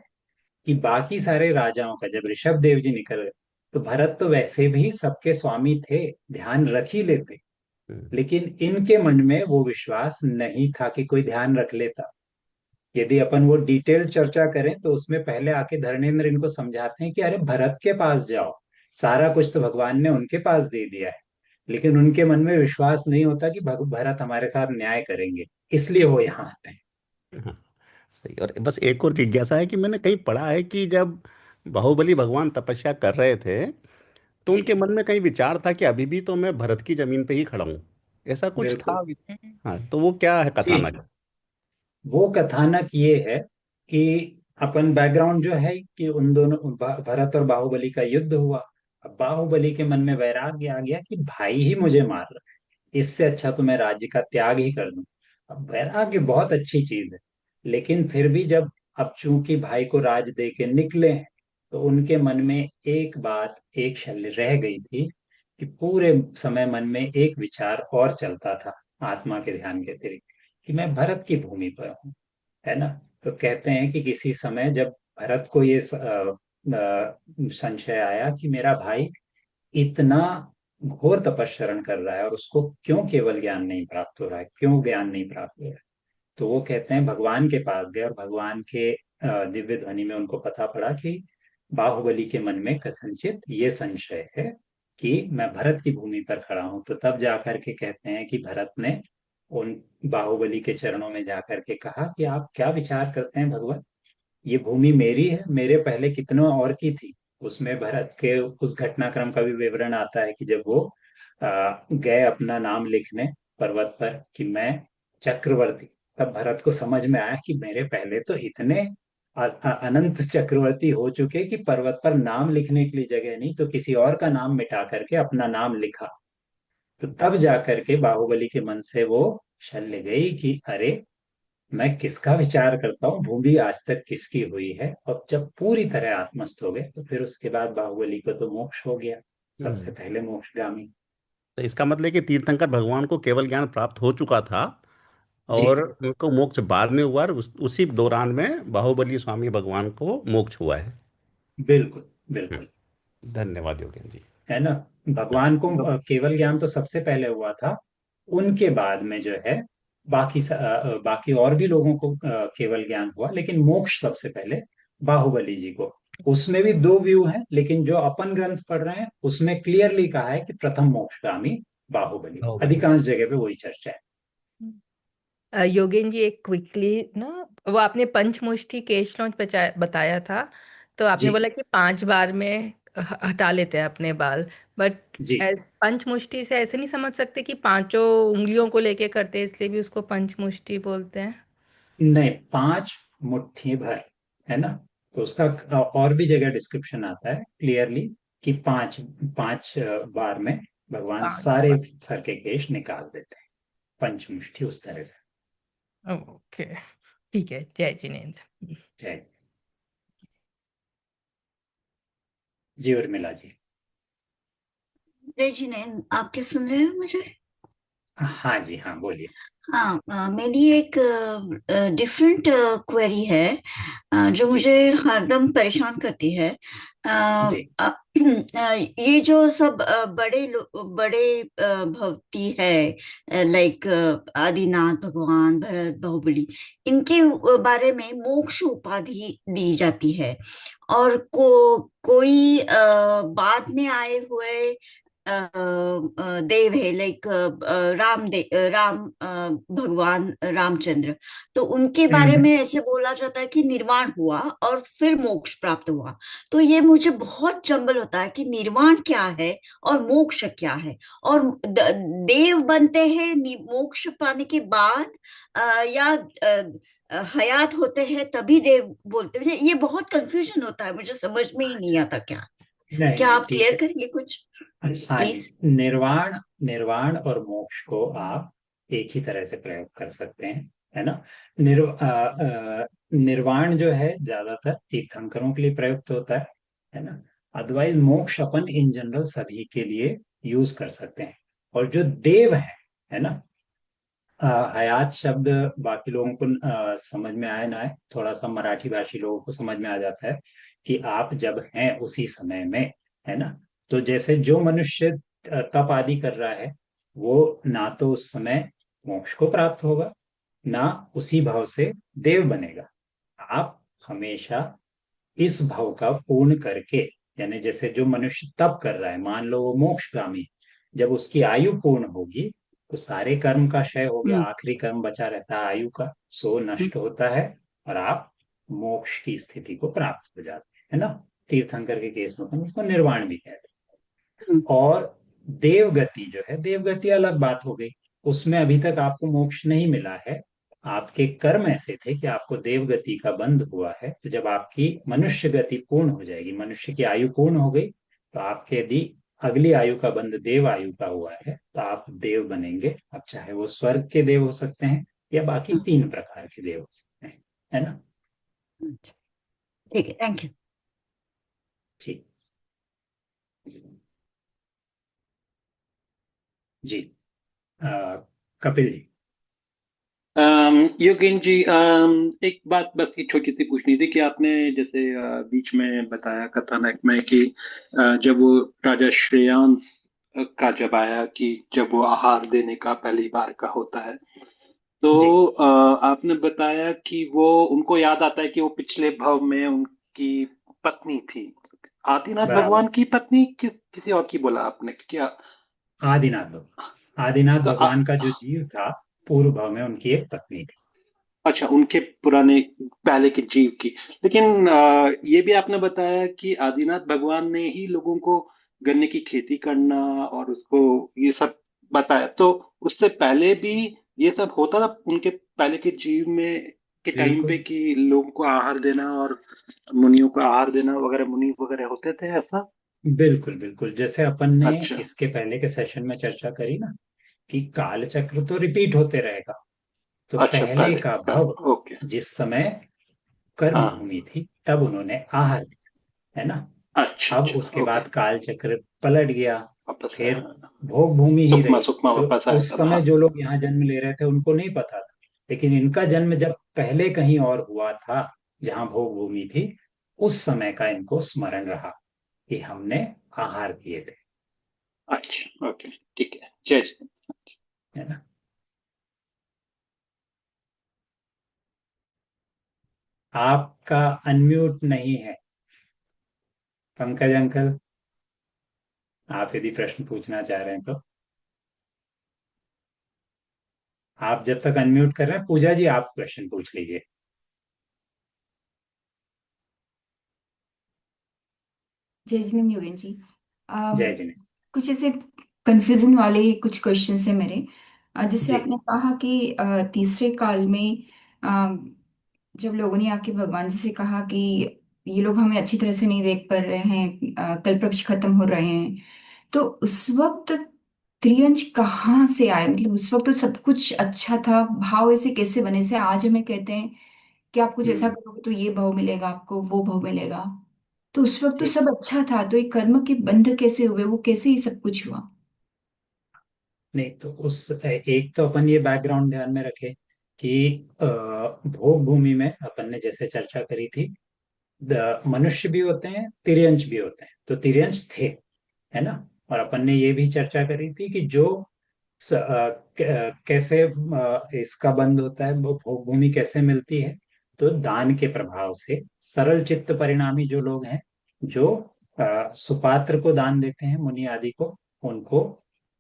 S2: कि बाकी सारे राजाओं का जब ऋषभ देव जी निकल गए, तो भरत तो वैसे भी सबके स्वामी थे, ध्यान रख ही लेते।
S1: हम्म,
S2: लेकिन इनके मन में वो विश्वास नहीं था कि कोई ध्यान रख लेता। यदि अपन वो डिटेल चर्चा करें तो उसमें पहले आके धर्मेंद्र इनको समझाते हैं कि अरे भरत के पास जाओ, सारा कुछ तो भगवान ने उनके पास दे दिया है। लेकिन उनके मन में विश्वास नहीं होता कि भरत हमारे साथ न्याय करेंगे, इसलिए वो यहाँ आते हैं।
S1: हाँ, सही। और बस एक और जिज्ञासा है कि मैंने कहीं पढ़ा है कि जब बाहुबली भगवान तपस्या कर रहे थे तो
S2: जी
S1: उनके मन में कहीं विचार था कि अभी भी तो मैं भरत की जमीन पे ही खड़ा हूँ। ऐसा कुछ
S2: बिल्कुल।
S1: था? हाँ, तो वो क्या है
S2: जी
S1: कथानक?
S2: वो कथानक ये है कि अपन बैकग्राउंड जो है कि उन दोनों भरत और बाहुबली का युद्ध हुआ। अब बाहुबली के मन में वैराग्य आ गया कि भाई ही मुझे मार रहा है, इससे अच्छा तो मैं राज्य का त्याग ही कर दूं। अब वैराग्य बहुत अच्छी चीज है, लेकिन फिर भी जब अब चूंकि भाई को राज दे के निकले हैं, तो उनके मन में एक बात, एक शल्य रह गई थी, कि पूरे समय मन में एक विचार और चलता था आत्मा के ध्यान के अतिरिक्त, कि मैं भरत की भूमि पर हूँ, है ना। तो कहते हैं कि किसी समय जब भरत को ये संशय आया कि मेरा भाई इतना घोर तपस्चरण कर रहा है और उसको क्यों केवल ज्ञान नहीं प्राप्त हो रहा है, क्यों ज्ञान नहीं प्राप्त हो रहा है, तो वो कहते हैं भगवान के पास गए, और भगवान के दिव्य ध्वनि में उनको पता पड़ा कि बाहुबली के मन में कथनचित ये संशय है कि मैं भरत की भूमि पर खड़ा हूं। तो तब जाकर के कहते हैं कि भरत ने उन बाहुबली के चरणों में जाकर के कहा कि आप क्या विचार करते हैं भगवान, ये भूमि मेरी है, मेरे पहले कितनों और की थी। उसमें भरत के उस घटनाक्रम का भी विवरण आता है कि जब वो गए अपना नाम लिखने पर्वत पर कि मैं चक्रवर्ती, तब भरत को समझ में आया कि मेरे पहले तो इतने अनंत चक्रवर्ती हो चुके कि पर्वत पर नाम लिखने के लिए जगह नहीं, तो किसी और का नाम मिटा करके अपना नाम लिखा। तो तब जाकर के बाहुबली के मन से वो शल्य गई कि अरे मैं किसका विचार करता हूँ, भूमि आज तक किसकी हुई है। और जब पूरी तरह आत्मस्थ हो गए, तो फिर उसके बाद बाहुबली को तो मोक्ष हो गया, सबसे
S1: हम्म।
S2: पहले मोक्षगामी।
S1: तो इसका मतलब है कि तीर्थंकर भगवान को केवल ज्ञान प्राप्त हो चुका था,
S2: जी
S1: और उनको मोक्ष बाद में हुआ, और उसी दौरान में बाहुबली स्वामी भगवान को मोक्ष हुआ है।
S2: बिल्कुल
S1: हम्म,
S2: बिल्कुल।
S1: धन्यवाद योगेन जी।
S2: है ना। भगवान को केवल ज्ञान तो सबसे पहले हुआ था। उनके बाद में जो है बाकी और भी लोगों को केवल ज्ञान हुआ, लेकिन मोक्ष सबसे पहले बाहुबली जी को। उसमें भी दो व्यू हैं, लेकिन जो अपन ग्रंथ पढ़ रहे हैं उसमें क्लियरली कहा है कि प्रथम मोक्षगामी बाहुबली।
S1: बाहुबली।
S2: अधिकांश जगह पे वही चर्चा है।
S3: योगेन जी, एक क्विकली ना, वो आपने पंचमुष्टि केश लॉन्च बताया था, तो आपने
S2: जी
S3: बोला कि 5 बार में हटा लेते हैं अपने बाल, बट
S2: जी।
S3: पंचमुष्टि से ऐसे नहीं समझ सकते कि पांचों उंगलियों को लेके करते हैं, इसलिए भी उसको पंचमुष्टि बोलते हैं?
S2: नहीं, 5 मुट्ठी भर, है ना। तो उसका और भी जगह डिस्क्रिप्शन आता है क्लियरली कि पांच पांच बार में भगवान
S3: पांच
S2: सारे
S3: बार।
S2: सर के केश निकाल देते हैं। पंचमुष्टि उस तरह से।
S3: ओके, ठीक है। जय जिनेन्द्र।
S2: जय। जी उर्मिला जी।
S4: जय जिनेन, आप क्या सुन रहे हो मुझे?
S2: हाँ जी, हाँ बोलिए।
S4: हाँ, मेरी एक डिफरेंट क्वेरी है, जो
S2: जी
S4: मुझे हरदम परेशान करती है।
S2: जी।
S4: ये जो सब बड़े भक्ति है, लाइक आदिनाथ भगवान, भरत, बाहुबली, इनके बारे में मोक्ष उपाधि दी जाती है। और कोई बाद में आए हुए देव है, लाइक राम भगवान रामचंद्र, तो उनके बारे
S2: हम्म।
S4: में ऐसे बोला जाता है कि निर्वाण हुआ और फिर मोक्ष प्राप्त हुआ। तो ये मुझे बहुत जंबल होता है कि निर्वाण क्या है और मोक्ष क्या है। और देव बनते हैं मोक्ष पाने के बाद, या हयात होते हैं तभी देव बोलते हैं। ये बहुत कंफ्यूजन होता है, मुझे समझ में ही नहीं आता। क्या
S2: नहीं
S4: क्या
S2: नहीं,
S4: आप
S2: ठीक
S4: क्लियर
S2: है।
S4: करेंगे कुछ,
S2: हाँ जी।
S4: प्लीज?
S2: निर्वाण निर्वाण और मोक्ष को आप एक ही तरह से प्रयोग कर सकते हैं, है ना। निर्वाण जो है ज्यादातर तीर्थंकरों के लिए प्रयुक्त होता है ना। अदरवाइज मोक्ष अपन इन जनरल सभी के लिए यूज कर सकते हैं। और जो देव है ना, हयात शब्द बाकी लोगों को समझ में आए ना आए, थोड़ा सा मराठी भाषी लोगों को समझ में आ जाता है कि आप जब हैं उसी समय में, है ना। तो जैसे जो मनुष्य तप आदि कर रहा है, वो ना तो उस समय मोक्ष को प्राप्त होगा, ना उसी भाव से देव बनेगा। आप हमेशा इस भाव का पूर्ण करके, यानी जैसे जो मनुष्य तप कर रहा है, मान लो वो मोक्षगामी है, जब उसकी आयु पूर्ण होगी तो सारे कर्म का क्षय हो गया,
S4: हम्म।
S2: आखिरी कर्म बचा रहता है आयु का, सो
S4: हम्म।
S2: नष्ट होता है, और आप मोक्ष की स्थिति को प्राप्त हो जाते हैं, है ना। तीर्थंकर के केस में अपन उसको निर्वाण भी कहते
S4: हम्म।
S2: हैं। और देवगति जो है, देवगति अलग बात हो गई। उसमें अभी तक आपको मोक्ष नहीं मिला है, आपके कर्म ऐसे थे कि आपको देवगति का बंध हुआ है। तो जब आपकी मनुष्य गति पूर्ण हो जाएगी, मनुष्य की आयु पूर्ण हो गई, तो आपके यदि अगली आयु का बंध देव आयु का हुआ है तो आप देव बनेंगे। अब चाहे वो स्वर्ग के देव हो सकते हैं या बाकी
S4: हम्म।
S2: 3 प्रकार के देव हो सकते हैं, है ना।
S4: ठीक है, थैंक यू।
S2: ठीक। जी। अ, कपिल जी।
S5: योगेन जी, एक बात बस ये छोटी सी पूछनी थी कि आपने जैसे बीच में बताया कथानक में कि जब वो राजा श्रेयांस का जब आया कि जब वो आहार देने का पहली बार का होता है,
S2: जी
S5: तो आपने बताया कि वो उनको याद आता है कि वो पिछले भव में उनकी पत्नी थी। आदिनाथ
S2: बराबर।
S5: भगवान की पत्नी किसी और की बोला आपने क्या?
S2: आदिनाथ भगवान, आदिनाथ
S5: तो
S2: भगवान का जो जीव था, पूर्व भाव में उनकी एक पत्नी थी।
S5: अच्छा, उनके पुराने पहले के जीव की। लेकिन ये भी आपने बताया कि आदिनाथ भगवान ने ही लोगों को गन्ने की खेती करना और उसको ये सब बताया, तो उससे पहले भी ये सब होता था उनके पहले के जीव में के टाइम पे
S2: बिल्कुल
S5: कि लोगों को आहार देना और मुनियों को आहार देना वगैरह, मुनि वगैरह होते थे ऐसा?
S2: बिल्कुल बिल्कुल। जैसे अपन ने
S5: अच्छा
S2: इसके पहले के सेशन में चर्चा करी ना कि काल चक्र तो रिपीट होते रहेगा। तो
S5: अच्छा,
S2: पहले
S5: पहले
S2: का
S5: का।
S2: भव,
S5: ओके।
S2: जिस समय कर्म
S5: हाँ।
S2: भूमि थी, तब उन्होंने आहार दिया, है ना।
S5: अच्छा
S2: अब
S5: अच्छा,
S2: उसके
S5: ओके।
S2: बाद काल चक्र पलट गया,
S5: वापस
S2: फिर
S5: आया।
S2: भोग भूमि ही
S5: सुकमा
S2: रही।
S5: सुकमा
S2: तो
S5: वापस आया
S2: उस
S5: तब,
S2: समय
S5: हाँ।
S2: जो लोग यहाँ जन्म ले रहे थे उनको नहीं पता था लेकिन इनका जन्म जब पहले कहीं और हुआ था, जहां भोग भूमि थी, उस समय का इनको स्मरण रहा कि हमने आहार किए थे।
S5: अच्छा, ओके, ठीक है, जय श्री।
S2: है ना। आपका अनम्यूट नहीं है पंकज अंकल, आप यदि प्रश्न पूछना चाह रहे हैं तो। आप जब तक अनम्यूट कर रहे हैं, पूजा जी आप क्वेश्चन पूछ लीजिए।
S6: जय जिनेन्द्र योगेन जी।
S2: जय जिने।
S6: कुछ ऐसे कंफ्यूजन वाले कुछ क्वेश्चंस हैं मेरे। जैसे
S2: जी।
S6: आपने कहा कि तीसरे काल में अ, जब लोगों ने आके भगवान जी से कहा कि ये लोग हमें अच्छी तरह से नहीं देख पा रहे हैं, कल्पवृक्ष खत्म हो रहे हैं, तो उस वक्त त्रियंच कहाँ से आए? मतलब उस वक्त तो सब कुछ अच्छा था, भाव ऐसे कैसे बने? से आज हमें कहते हैं कि आप कुछ ऐसा
S2: हम्म।
S6: करोगे तो ये भाव मिलेगा, आपको वो भाव मिलेगा। तो उस वक्त तो
S2: जी।
S6: सब अच्छा था, तो ये कर्म के बंध कैसे हुए? वो कैसे ये सब कुछ हुआ?
S2: नहीं तो उस एक तो अपन ये बैकग्राउंड ध्यान में रखे कि भोग भूमि में अपन ने जैसे चर्चा करी थी, मनुष्य भी होते हैं, तिर्यंच भी होते हैं, तो तिर्यंच थे, है ना। और अपन ने ये भी चर्चा करी थी कि जो कैसे इसका बंद होता है, वो भोग भूमि कैसे मिलती है, तो दान के प्रभाव से सरल चित्त परिणामी जो लोग हैं, जो सुपात्र को दान देते हैं, मुनि आदि को, उनको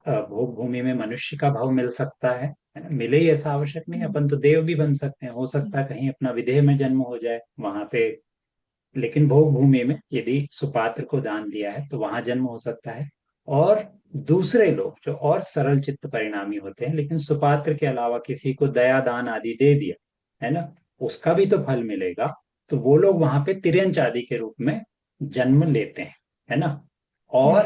S2: भोग भूमि में मनुष्य का भाव मिल सकता है ना? मिले ही ऐसा आवश्यक नहीं, अपन तो देव भी बन सकते हैं, हो सकता है कहीं अपना विदेह में जन्म हो जाए वहां पे, लेकिन भोग भूमि में यदि सुपात्र को दान दिया है तो वहां जन्म हो सकता है। और दूसरे लोग जो और सरल चित्त परिणामी होते हैं, लेकिन सुपात्र के अलावा किसी को दया दान आदि दे दिया, है ना, उसका भी तो फल मिलेगा, तो वो लोग वहां पे तिर्यंच आदि के रूप में जन्म लेते हैं, है ना। और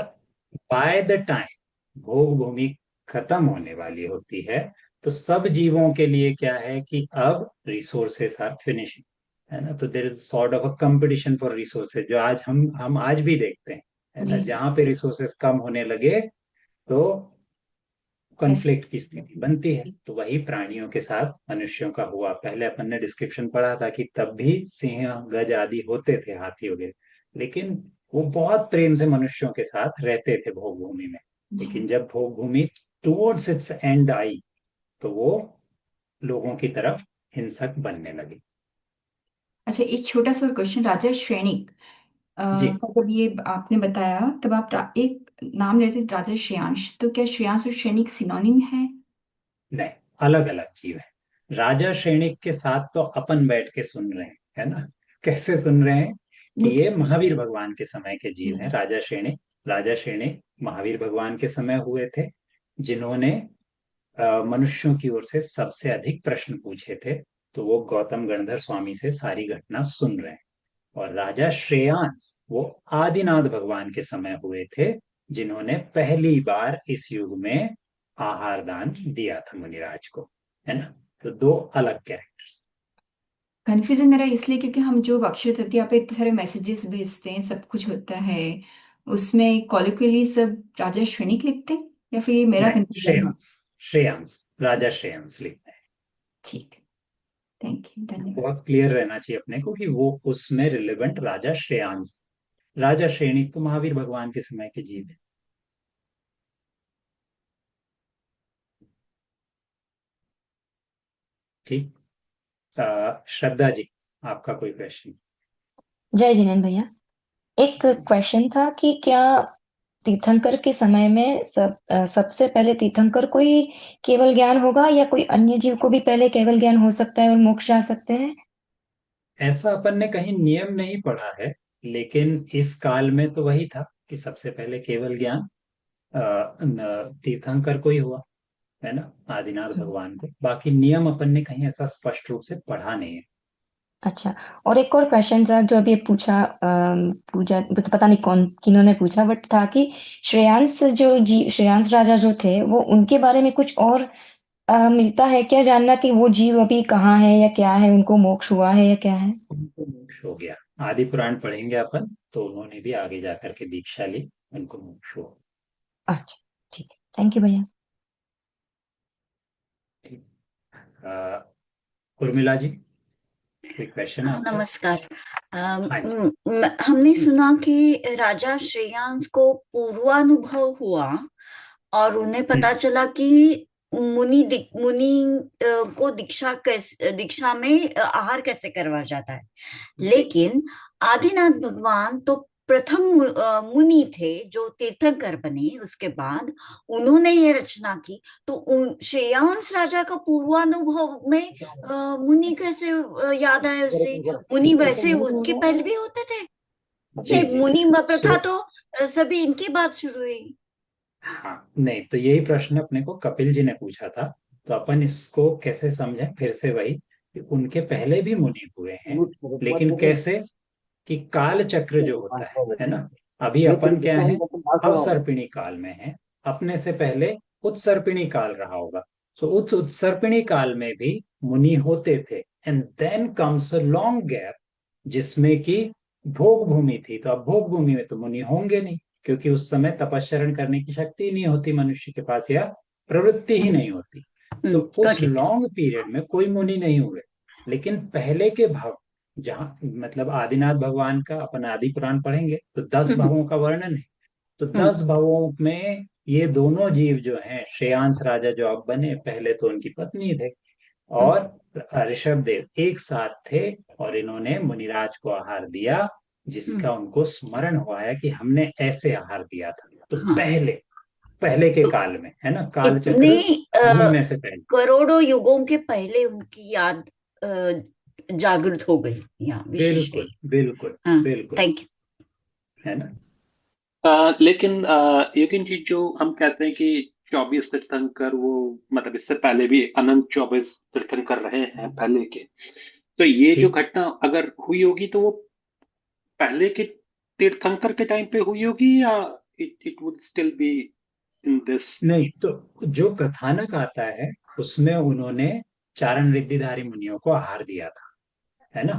S2: बाय द टाइम भोग भूमि खत्म होने वाली होती है, तो सब जीवों के लिए क्या है कि अब रिसोर्सेस आर फिनिशिंग, है ना। तो there is sort of a competition for resources, जो आज हम आज भी देखते हैं, है ना।
S6: जी जी।
S2: जहां पे रिसोर्सेज कम होने लगे तो
S6: ऐसे।
S2: कॉन्फ्लिक्ट की स्थिति बनती है। तो वही प्राणियों के साथ मनुष्यों का हुआ। पहले अपन ने डिस्क्रिप्शन पढ़ा था कि तब भी सिंह गज आदि होते थे, हाथी वगैरह, लेकिन वो बहुत प्रेम से मनुष्यों के साथ रहते थे भोग भूमि में।
S6: जी।
S2: लेकिन जब भोग भूमि टुवर्ड्स इट्स एंड आई, तो वो लोगों की तरफ हिंसक बनने लगी।
S6: अच्छा, एक छोटा सा क्वेश्चन। राजा श्रेणिक
S2: जी।
S6: का जब ये आपने बताया, तब आप एक नाम लेते थे राजा श्रेयांश, तो क्या श्रेयांश और श्रेणिक सिनोनिम है?
S2: नहीं, अलग अलग जीव है। राजा श्रेणिक के साथ तो अपन बैठ के सुन रहे हैं, है ना। कैसे सुन रहे हैं कि
S6: लेकिन
S2: ये महावीर भगवान के समय के जीव
S6: जी।
S2: हैं, राजा श्रेणिक। राजा श्रेणिक महावीर भगवान के समय हुए थे, जिन्होंने मनुष्यों की ओर से सबसे अधिक प्रश्न पूछे थे। तो वो गौतम गणधर स्वामी से सारी घटना सुन रहे हैं। और राजा श्रेयांस वो आदिनाथ भगवान के समय हुए थे, जिन्होंने पहली बार इस युग में आहार दान दिया था मुनिराज को, है ना। तो दो अलग कैरेक्टर्स।
S6: कंफ्यूजन मेरा इसलिए क्योंकि हम जो अक्षय तृतीया पे इतने सारे मैसेजेस भेजते हैं, सब कुछ होता है, उसमें कॉलिक्युली सब राजा श्रेणिक लिखते हैं, या फिर ये मेरा
S2: नहीं,
S6: कंफ्यूजन है?
S2: श्रेयांस, श्रेयांस, राजा श्रेयांस लिखते हैं।
S6: ठीक है। थैंक यू, धन्यवाद।
S2: बहुत क्लियर रहना चाहिए अपने को कि वो उसमें रिलेवेंट राजा श्रेयांस। राजा श्रेणी तो महावीर भगवान के समय के जीव है। ठीक। श्रद्धा जी, आपका कोई क्वेश्चन?
S7: जय जिनेन्द्र भैया। एक क्वेश्चन था कि क्या तीर्थंकर के समय में सबसे पहले तीर्थंकर को ही केवल ज्ञान होगा, या कोई अन्य जीव को भी पहले केवल ज्ञान हो सकता है और मोक्ष जा सकते हैं?
S2: ऐसा अपन ने कहीं नियम नहीं पढ़ा है, लेकिन इस काल में तो वही था कि सबसे पहले केवल ज्ञान तीर्थंकर को ही हुआ, है ना, आदिनाथ भगवान को। बाकी नियम अपन ने कहीं ऐसा स्पष्ट रूप से पढ़ा नहीं है।
S7: अच्छा। और एक और क्वेश्चन था जो अभी पूछा, पूजा तो पता नहीं कौन किन्होंने पूछा, बट था कि श्रेयांश राजा जो थे, वो उनके बारे में कुछ और मिलता है क्या जानना, कि वो जीव अभी कहाँ है या क्या है, उनको मोक्ष हुआ है या क्या है?
S2: उनको मोक्ष हो गया। आदि पुराण पढ़ेंगे अपन, तो उन्होंने भी आगे जाकर के दीक्षा ली, उनको मोक्ष हुआ।
S7: अच्छा, ठीक है, थैंक यू भैया।
S2: ठीक। अ, उर्मिला जी, कोई क्वेश्चन आपका?
S4: नमस्कार।
S2: हाँ जी।
S4: हमने सुना कि राजा श्रेयांस को पूर्वानुभव हुआ और उन्हें पता चला कि मुनि को दीक्षा में आहार कैसे करवा जाता है।
S2: जी
S4: लेकिन आदिनाथ भगवान तो प्रथम मुनि थे जो तीर्थंकर बने, उसके बाद उन्होंने ये रचना की। तो श्रेयांस राजा का पूर्वानुभव में मुनि कैसे याद आए उसे? मुनि वैसे उनके पहले भी होते थे।
S2: जी
S4: नहीं,
S2: जी।
S4: मुनि प्रथा
S2: सो
S4: तो सभी इनके बाद शुरू हुई।
S2: हाँ, नहीं तो यही प्रश्न अपने को कपिल जी ने पूछा था, तो अपन इसको कैसे समझें फिर से वही कि उनके पहले भी मुनि हुए हैं, लेकिन कैसे कि काल चक्र जो होता है ना, अभी अपन क्या है, अवसर्पिणी काल में है। अपने से पहले उत्सर्पिणी काल रहा होगा। सो उस उत्सर्पिणी काल में भी मुनि होते थे, and then comes a long gap जिसमें कि भोग भूमि थी। तो अब भोग भूमि में तो मुनि होंगे नहीं, क्योंकि उस समय तपस्चरण करने की शक्ति नहीं होती मनुष्य के पास, या प्रवृत्ति ही नहीं होती। तो उस
S4: गॉट इट।
S2: लॉन्ग पीरियड में कोई मुनि नहीं हुए। लेकिन पहले के भाव, जहाँ मतलब आदिनाथ भगवान का अपन आदि पुराण पढ़ेंगे तो 10 भावों का वर्णन है। तो 10 भावों में ये दोनों जीव जो हैं, श्रेयांस राजा जो अब बने, पहले तो उनकी पत्नी थे, और ऋषभ देव एक साथ थे, और इन्होंने मुनिराज को आहार दिया, जिसका उनको स्मरण हुआ है कि हमने ऐसे आहार दिया था। तो
S4: हाँ,
S2: पहले पहले के
S4: तो
S2: काल में है ना, काल
S4: इतने
S2: चक्र घूमने से पहले।
S4: करोड़ों युगों के पहले उनकी याद जागृत हो गई, या विशेष
S2: बिल्कुल
S4: गई।
S2: बिल्कुल
S4: हाँ,
S2: बिल्कुल।
S4: थैंक
S2: है ना।
S5: लेकिन यकीन जी, जो हम कहते हैं कि 24 तीर्थंकर, वो मतलब इससे पहले भी अनंत 24 तीर्थंकर रहे हैं पहले के। तो ये जो
S2: ठीक।
S5: घटना अगर हुई होगी तो वो पहले के तीर्थंकर के टाइम पे हुई होगी, या it it would still be in this?
S2: नहीं तो जो कथानक आता है उसमें उन्होंने चारण रिद्धिधारी मुनियों को आहार दिया था, है ना।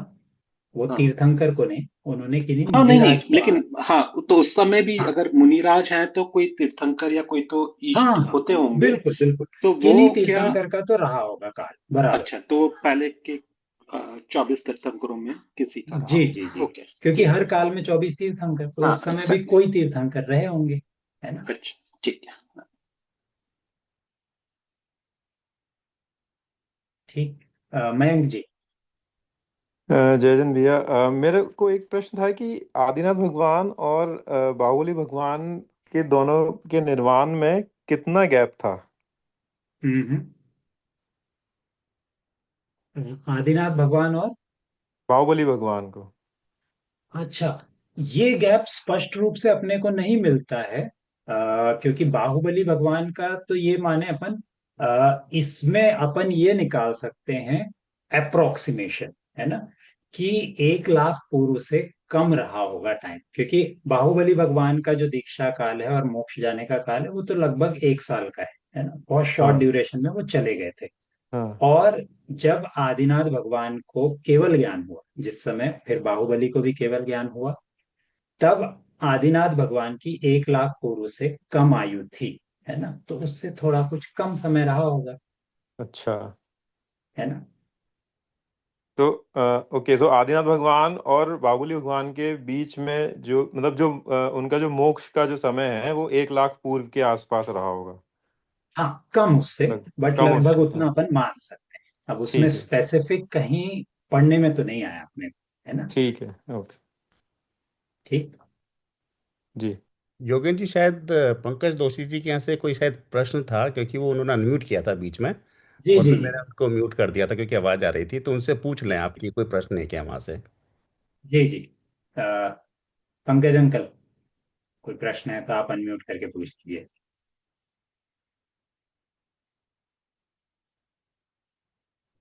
S2: वो
S5: हाँ
S2: तीर्थंकर को नहीं, उन्होंने किन्हीं
S5: हाँ, नहीं नहीं,
S2: मुनिराज को आहार।
S5: लेकिन हाँ, तो उस समय भी
S2: हाँ
S5: अगर मुनिराज हैं तो कोई तीर्थंकर या कोई तो
S2: हाँ
S5: ईष्ट
S2: हाँ,
S5: होते होंगे।
S2: बिल्कुल बिल्कुल।
S5: तो
S2: किन्हीं
S5: वो क्या?
S2: तीर्थंकर का तो रहा होगा काल, बराबर।
S5: अच्छा, तो पहले के 24 तीर्थंकरों में किसी का रहा
S2: जी जी
S5: होगा।
S2: जी।
S5: ओके,
S2: क्योंकि
S5: ठीक
S2: हर
S5: है।
S2: काल में 24 तीर्थंकर, तो
S5: हाँ,
S2: उस समय भी
S5: एग्जैक्टली।
S2: कोई तीर्थंकर रहे होंगे, है ना।
S5: अच्छा, ठीक है।
S2: ठीक। मयंक जी।
S8: जयचंद भैया, मेरे को एक प्रश्न था कि आदिनाथ भगवान और बाहुबली भगवान के दोनों के निर्माण में कितना गैप था?
S2: आदिनाथ भगवान और,
S8: बाहुबली भगवान को।
S2: अच्छा, ये गैप स्पष्ट रूप से अपने को नहीं मिलता है, क्योंकि बाहुबली भगवान का तो ये माने अपन, इसमें अपन ये निकाल सकते हैं अप्रोक्सीमेशन, है ना, कि 1 लाख पूर्व से कम रहा होगा टाइम। क्योंकि बाहुबली भगवान का जो दीक्षा काल है और मोक्ष जाने का काल है, वो तो लगभग 1 साल का है ना, बहुत शॉर्ट
S8: हाँ
S2: ड्यूरेशन में वो चले गए थे।
S8: हाँ।
S2: और जब आदिनाथ भगवान को केवल ज्ञान हुआ, जिस समय फिर बाहुबली को भी केवल ज्ञान हुआ, तब आदिनाथ भगवान की 1 लाख पूर्व से कम आयु थी, है ना, तो उससे थोड़ा कुछ कम समय रहा होगा,
S8: अच्छा,
S2: है ना।
S8: तो ओके, तो आदिनाथ भगवान और बाहुबली भगवान के बीच में जो मतलब जो उनका जो मोक्ष का जो समय है वो 1 लाख पूर्व के आसपास रहा होगा।
S2: हाँ, कम उससे, बट
S8: कम
S2: लगभग
S8: उससे।
S2: उतना अपन मान सकते हैं। अब उसमें
S8: ठीक है।
S2: स्पेसिफिक कहीं पढ़ने में तो नहीं आया अपने को, है ना।
S8: ठीक है। ओके।
S2: ठीक।
S8: जी।
S1: योगेन जी, शायद पंकज दोषी जी के यहाँ से कोई शायद प्रश्न था, क्योंकि वो उन्होंने अनम्यूट किया था बीच में,
S2: जी
S1: और
S2: जी
S1: फिर
S2: जी।
S1: मैंने उनको म्यूट कर दिया था क्योंकि आवाज़ आ रही थी। तो उनसे पूछ लें आपकी कोई प्रश्न है क्या वहाँ से?
S2: जी जी। अ, पंकज अंकल, कोई प्रश्न है तो आप अनम्यूट करके पूछ लीजिए।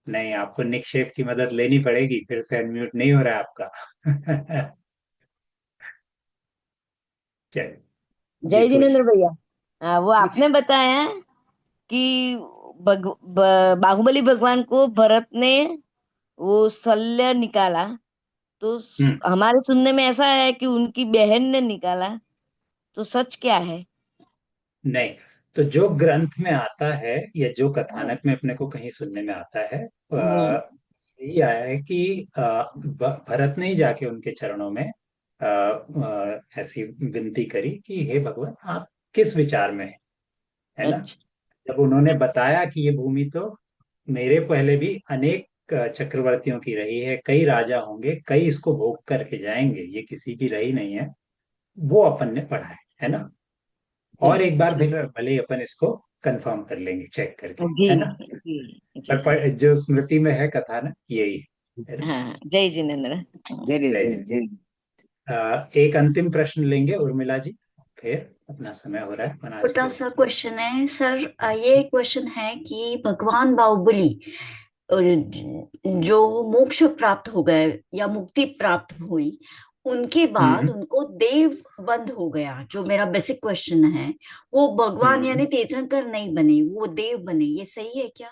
S2: नहीं, आपको निक्षेप की मदद लेनी पड़ेगी, फिर से अनम्यूट नहीं हो रहा है आपका। चलिए जी,
S9: जय
S2: पूछ।
S9: जिनेन्द्र भैया। वो आपने बताया कि बाहुबली भगवान को भरत ने वो शल्य निकाला, तो
S2: हम्म।
S9: हमारे सुनने में ऐसा है कि उनकी बहन ने निकाला, तो सच क्या है?
S2: नहीं, तो जो ग्रंथ में आता है या जो
S9: हाँ
S2: कथानक में अपने को कहीं सुनने में आता है,
S9: हाँ
S2: यही आया है कि भरत ने ही जाके उनके चरणों में ऐसी विनती करी कि हे भगवान, आप किस विचार में है ना।
S9: अच्छा।
S2: जब उन्होंने बताया कि ये भूमि तो मेरे पहले भी अनेक चक्रवर्तियों की रही है, कई राजा होंगे, कई इसको भोग करके जाएंगे, ये किसी की रही नहीं है, वो अपन ने पढ़ा है ना। और एक बार
S9: जी
S2: फिर भले ही अपन इसको कंफर्म कर लेंगे चेक करके,
S9: जी
S2: है ना।
S9: जी जी
S2: पर जो स्मृति में है कथा ना, यही है ना।
S9: हाँ, जय जिनेन्द्र। जरूर
S2: जय
S9: जरूर
S2: हिंद।
S9: जरूर।
S2: एक अंतिम प्रश्न लेंगे उर्मिला जी, फिर अपना समय हो रहा है, अपन आज
S4: छोटा
S2: के।
S4: सा क्वेश्चन है सर। ये क्वेश्चन है कि भगवान बाहुबली जो मोक्ष प्राप्त हो गए या मुक्ति प्राप्त हुई, उनके बाद
S2: हम्म
S4: उनको देव बंद हो गया, जो मेरा बेसिक क्वेश्चन है। वो भगवान
S2: हम्म
S4: यानी तीर्थंकर नहीं बने, वो देव बने, ये सही है क्या?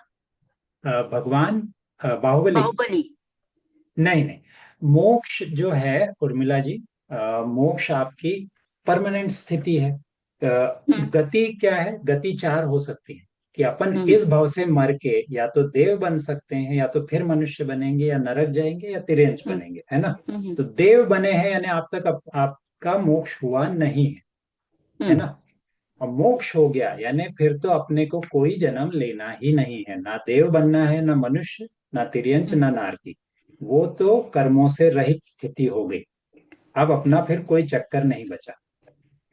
S2: भगवान बाहुबली।
S4: बाहुबली।
S2: नहीं नहीं, मोक्ष जो है उर्मिला जी, मोक्ष आपकी परमानेंट स्थिति है।
S4: हम्म
S2: गति क्या है, गति चार हो सकती है कि अपन
S4: हम्म
S2: इस भव से मर के या तो देव बन सकते हैं, या तो फिर मनुष्य बनेंगे, या नरक जाएंगे, या तिर्यंच
S4: हम्म
S2: बनेंगे, है ना।
S4: हम्म
S2: तो देव बने हैं यानी आप तक आपका मोक्ष हुआ नहीं है
S4: हम्म
S2: ना। और मोक्ष हो गया यानी फिर तो अपने को कोई जन्म लेना ही नहीं है, ना देव बनना है, ना मनुष्य, ना तिर्यंच,
S4: हम्म
S2: ना नारकी। वो तो कर्मों से रहित स्थिति हो गई। अब अपना फिर कोई चक्कर नहीं बचा,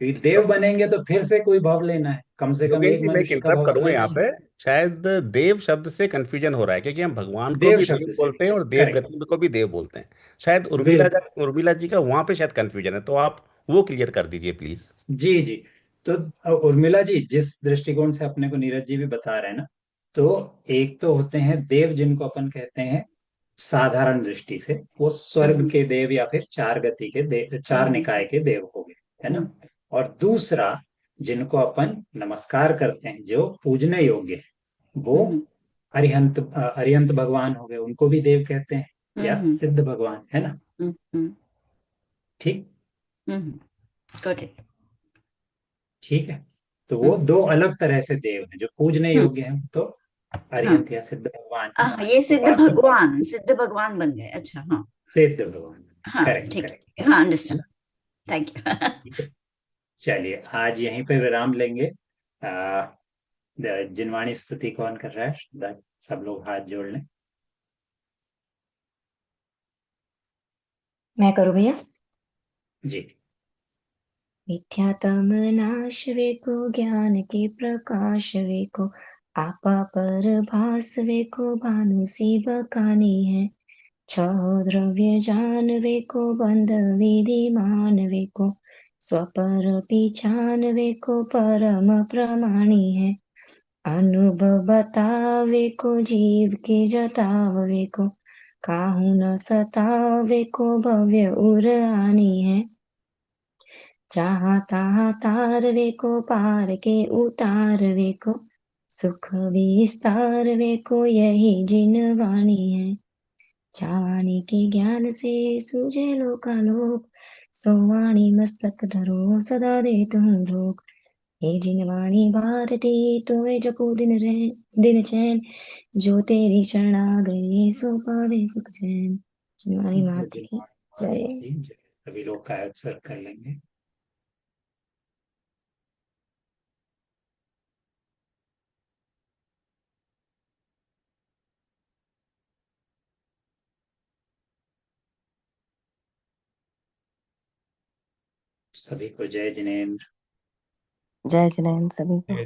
S2: क्योंकि देव बनेंगे तो फिर से कोई भव लेना है, कम से कम
S1: योगेन
S2: एक
S1: जी, मैं एक
S2: मनुष्य का
S1: इंटरप्ट
S2: भव तो
S1: करूंगा
S2: लेना
S1: यहाँ
S2: ही
S1: पे। शायद देव शब्द से कंफ्यूजन हो रहा है, क्योंकि हम भगवान
S2: है।
S1: को
S2: देव
S1: भी देव
S2: शब्द से भी,
S1: बोलते हैं और देव
S2: करेक्ट,
S1: गति को भी देव बोलते हैं। शायद
S2: बिल्कुल।
S1: उर्मिला जी का वहां पे शायद कंफ्यूजन है, तो आप वो क्लियर कर दीजिए प्लीज।
S2: जी जी। तो उर्मिला जी, जिस दृष्टिकोण से अपने को नीरज जी भी बता रहे हैं ना, तो एक तो होते हैं देव जिनको अपन कहते हैं साधारण दृष्टि से, वो स्वर्ग
S4: हम्म
S2: के देव या फिर चार गति के देव, चार
S4: हम्म
S2: निकाय के देव हो गए, है ना।
S4: हम्म
S2: और दूसरा, जिनको अपन नमस्कार करते हैं, जो पूजने योग्य है, वो
S4: हम्म
S2: अरिहंत भगवान हो गए, उनको भी देव कहते हैं, या
S4: हम्म
S2: सिद्ध भगवान, है ना।
S4: हम्म
S2: ठीक।
S4: Got it.
S2: ठीक है। तो वो दो अलग तरह से देव हैं, जो पूजने योग्य हैं तो
S4: हाँ
S2: अरिहंत या सिद्ध भगवान है।
S4: ये
S2: और वास्तव में
S4: सिद्ध भगवान बन गए। अच्छा, हाँ।
S2: सिद्ध भगवान।
S4: हाँ
S2: करेक्ट
S4: ठीक
S2: करेक्ट।
S4: है, हाँ
S2: है
S4: अंडरस्टैंड।
S2: ना।
S4: Thank you.
S2: ठीक है। चलिए आज यहीं पे विराम लेंगे। आ, जिनवाणी स्तुति कौन कर रहा है, सब लोग हाथ जोड़ लें।
S7: मैं करूँ भैया?
S2: जी।
S7: मिथ्यातम नाश वेको ज्ञान के प्रकाश वेको आपा पर भास वेको भानु सी बकानी है छहो द्रव्य जान वेको बंध विधि मान वेको स्वपर पीछान वेको परम प्रमाणी है अनुभव बतावे को जीव के जतावे को काहू न सतावे को भव्य उर आनी है जहाँ तहाँ तारवे को पार के उतारवे को सुख विस्तारवे को यही जिन वाणी है जावाणी के ज्ञान से सूझे लोकालोक सोवाणी मस्तक धरो सदा दे तुम लोग हे जिन वाणी भारती तुम्हें जपो दिन चैन जो तेरी शरण आ गए सो पावे सुख चैन। जिनवाणी माता की जय।
S2: सभी लोग का उत्सर्ग कर लेंगे। सभी को जय जिनेन्द्र।
S9: जय जिनेन्द्र सभी को।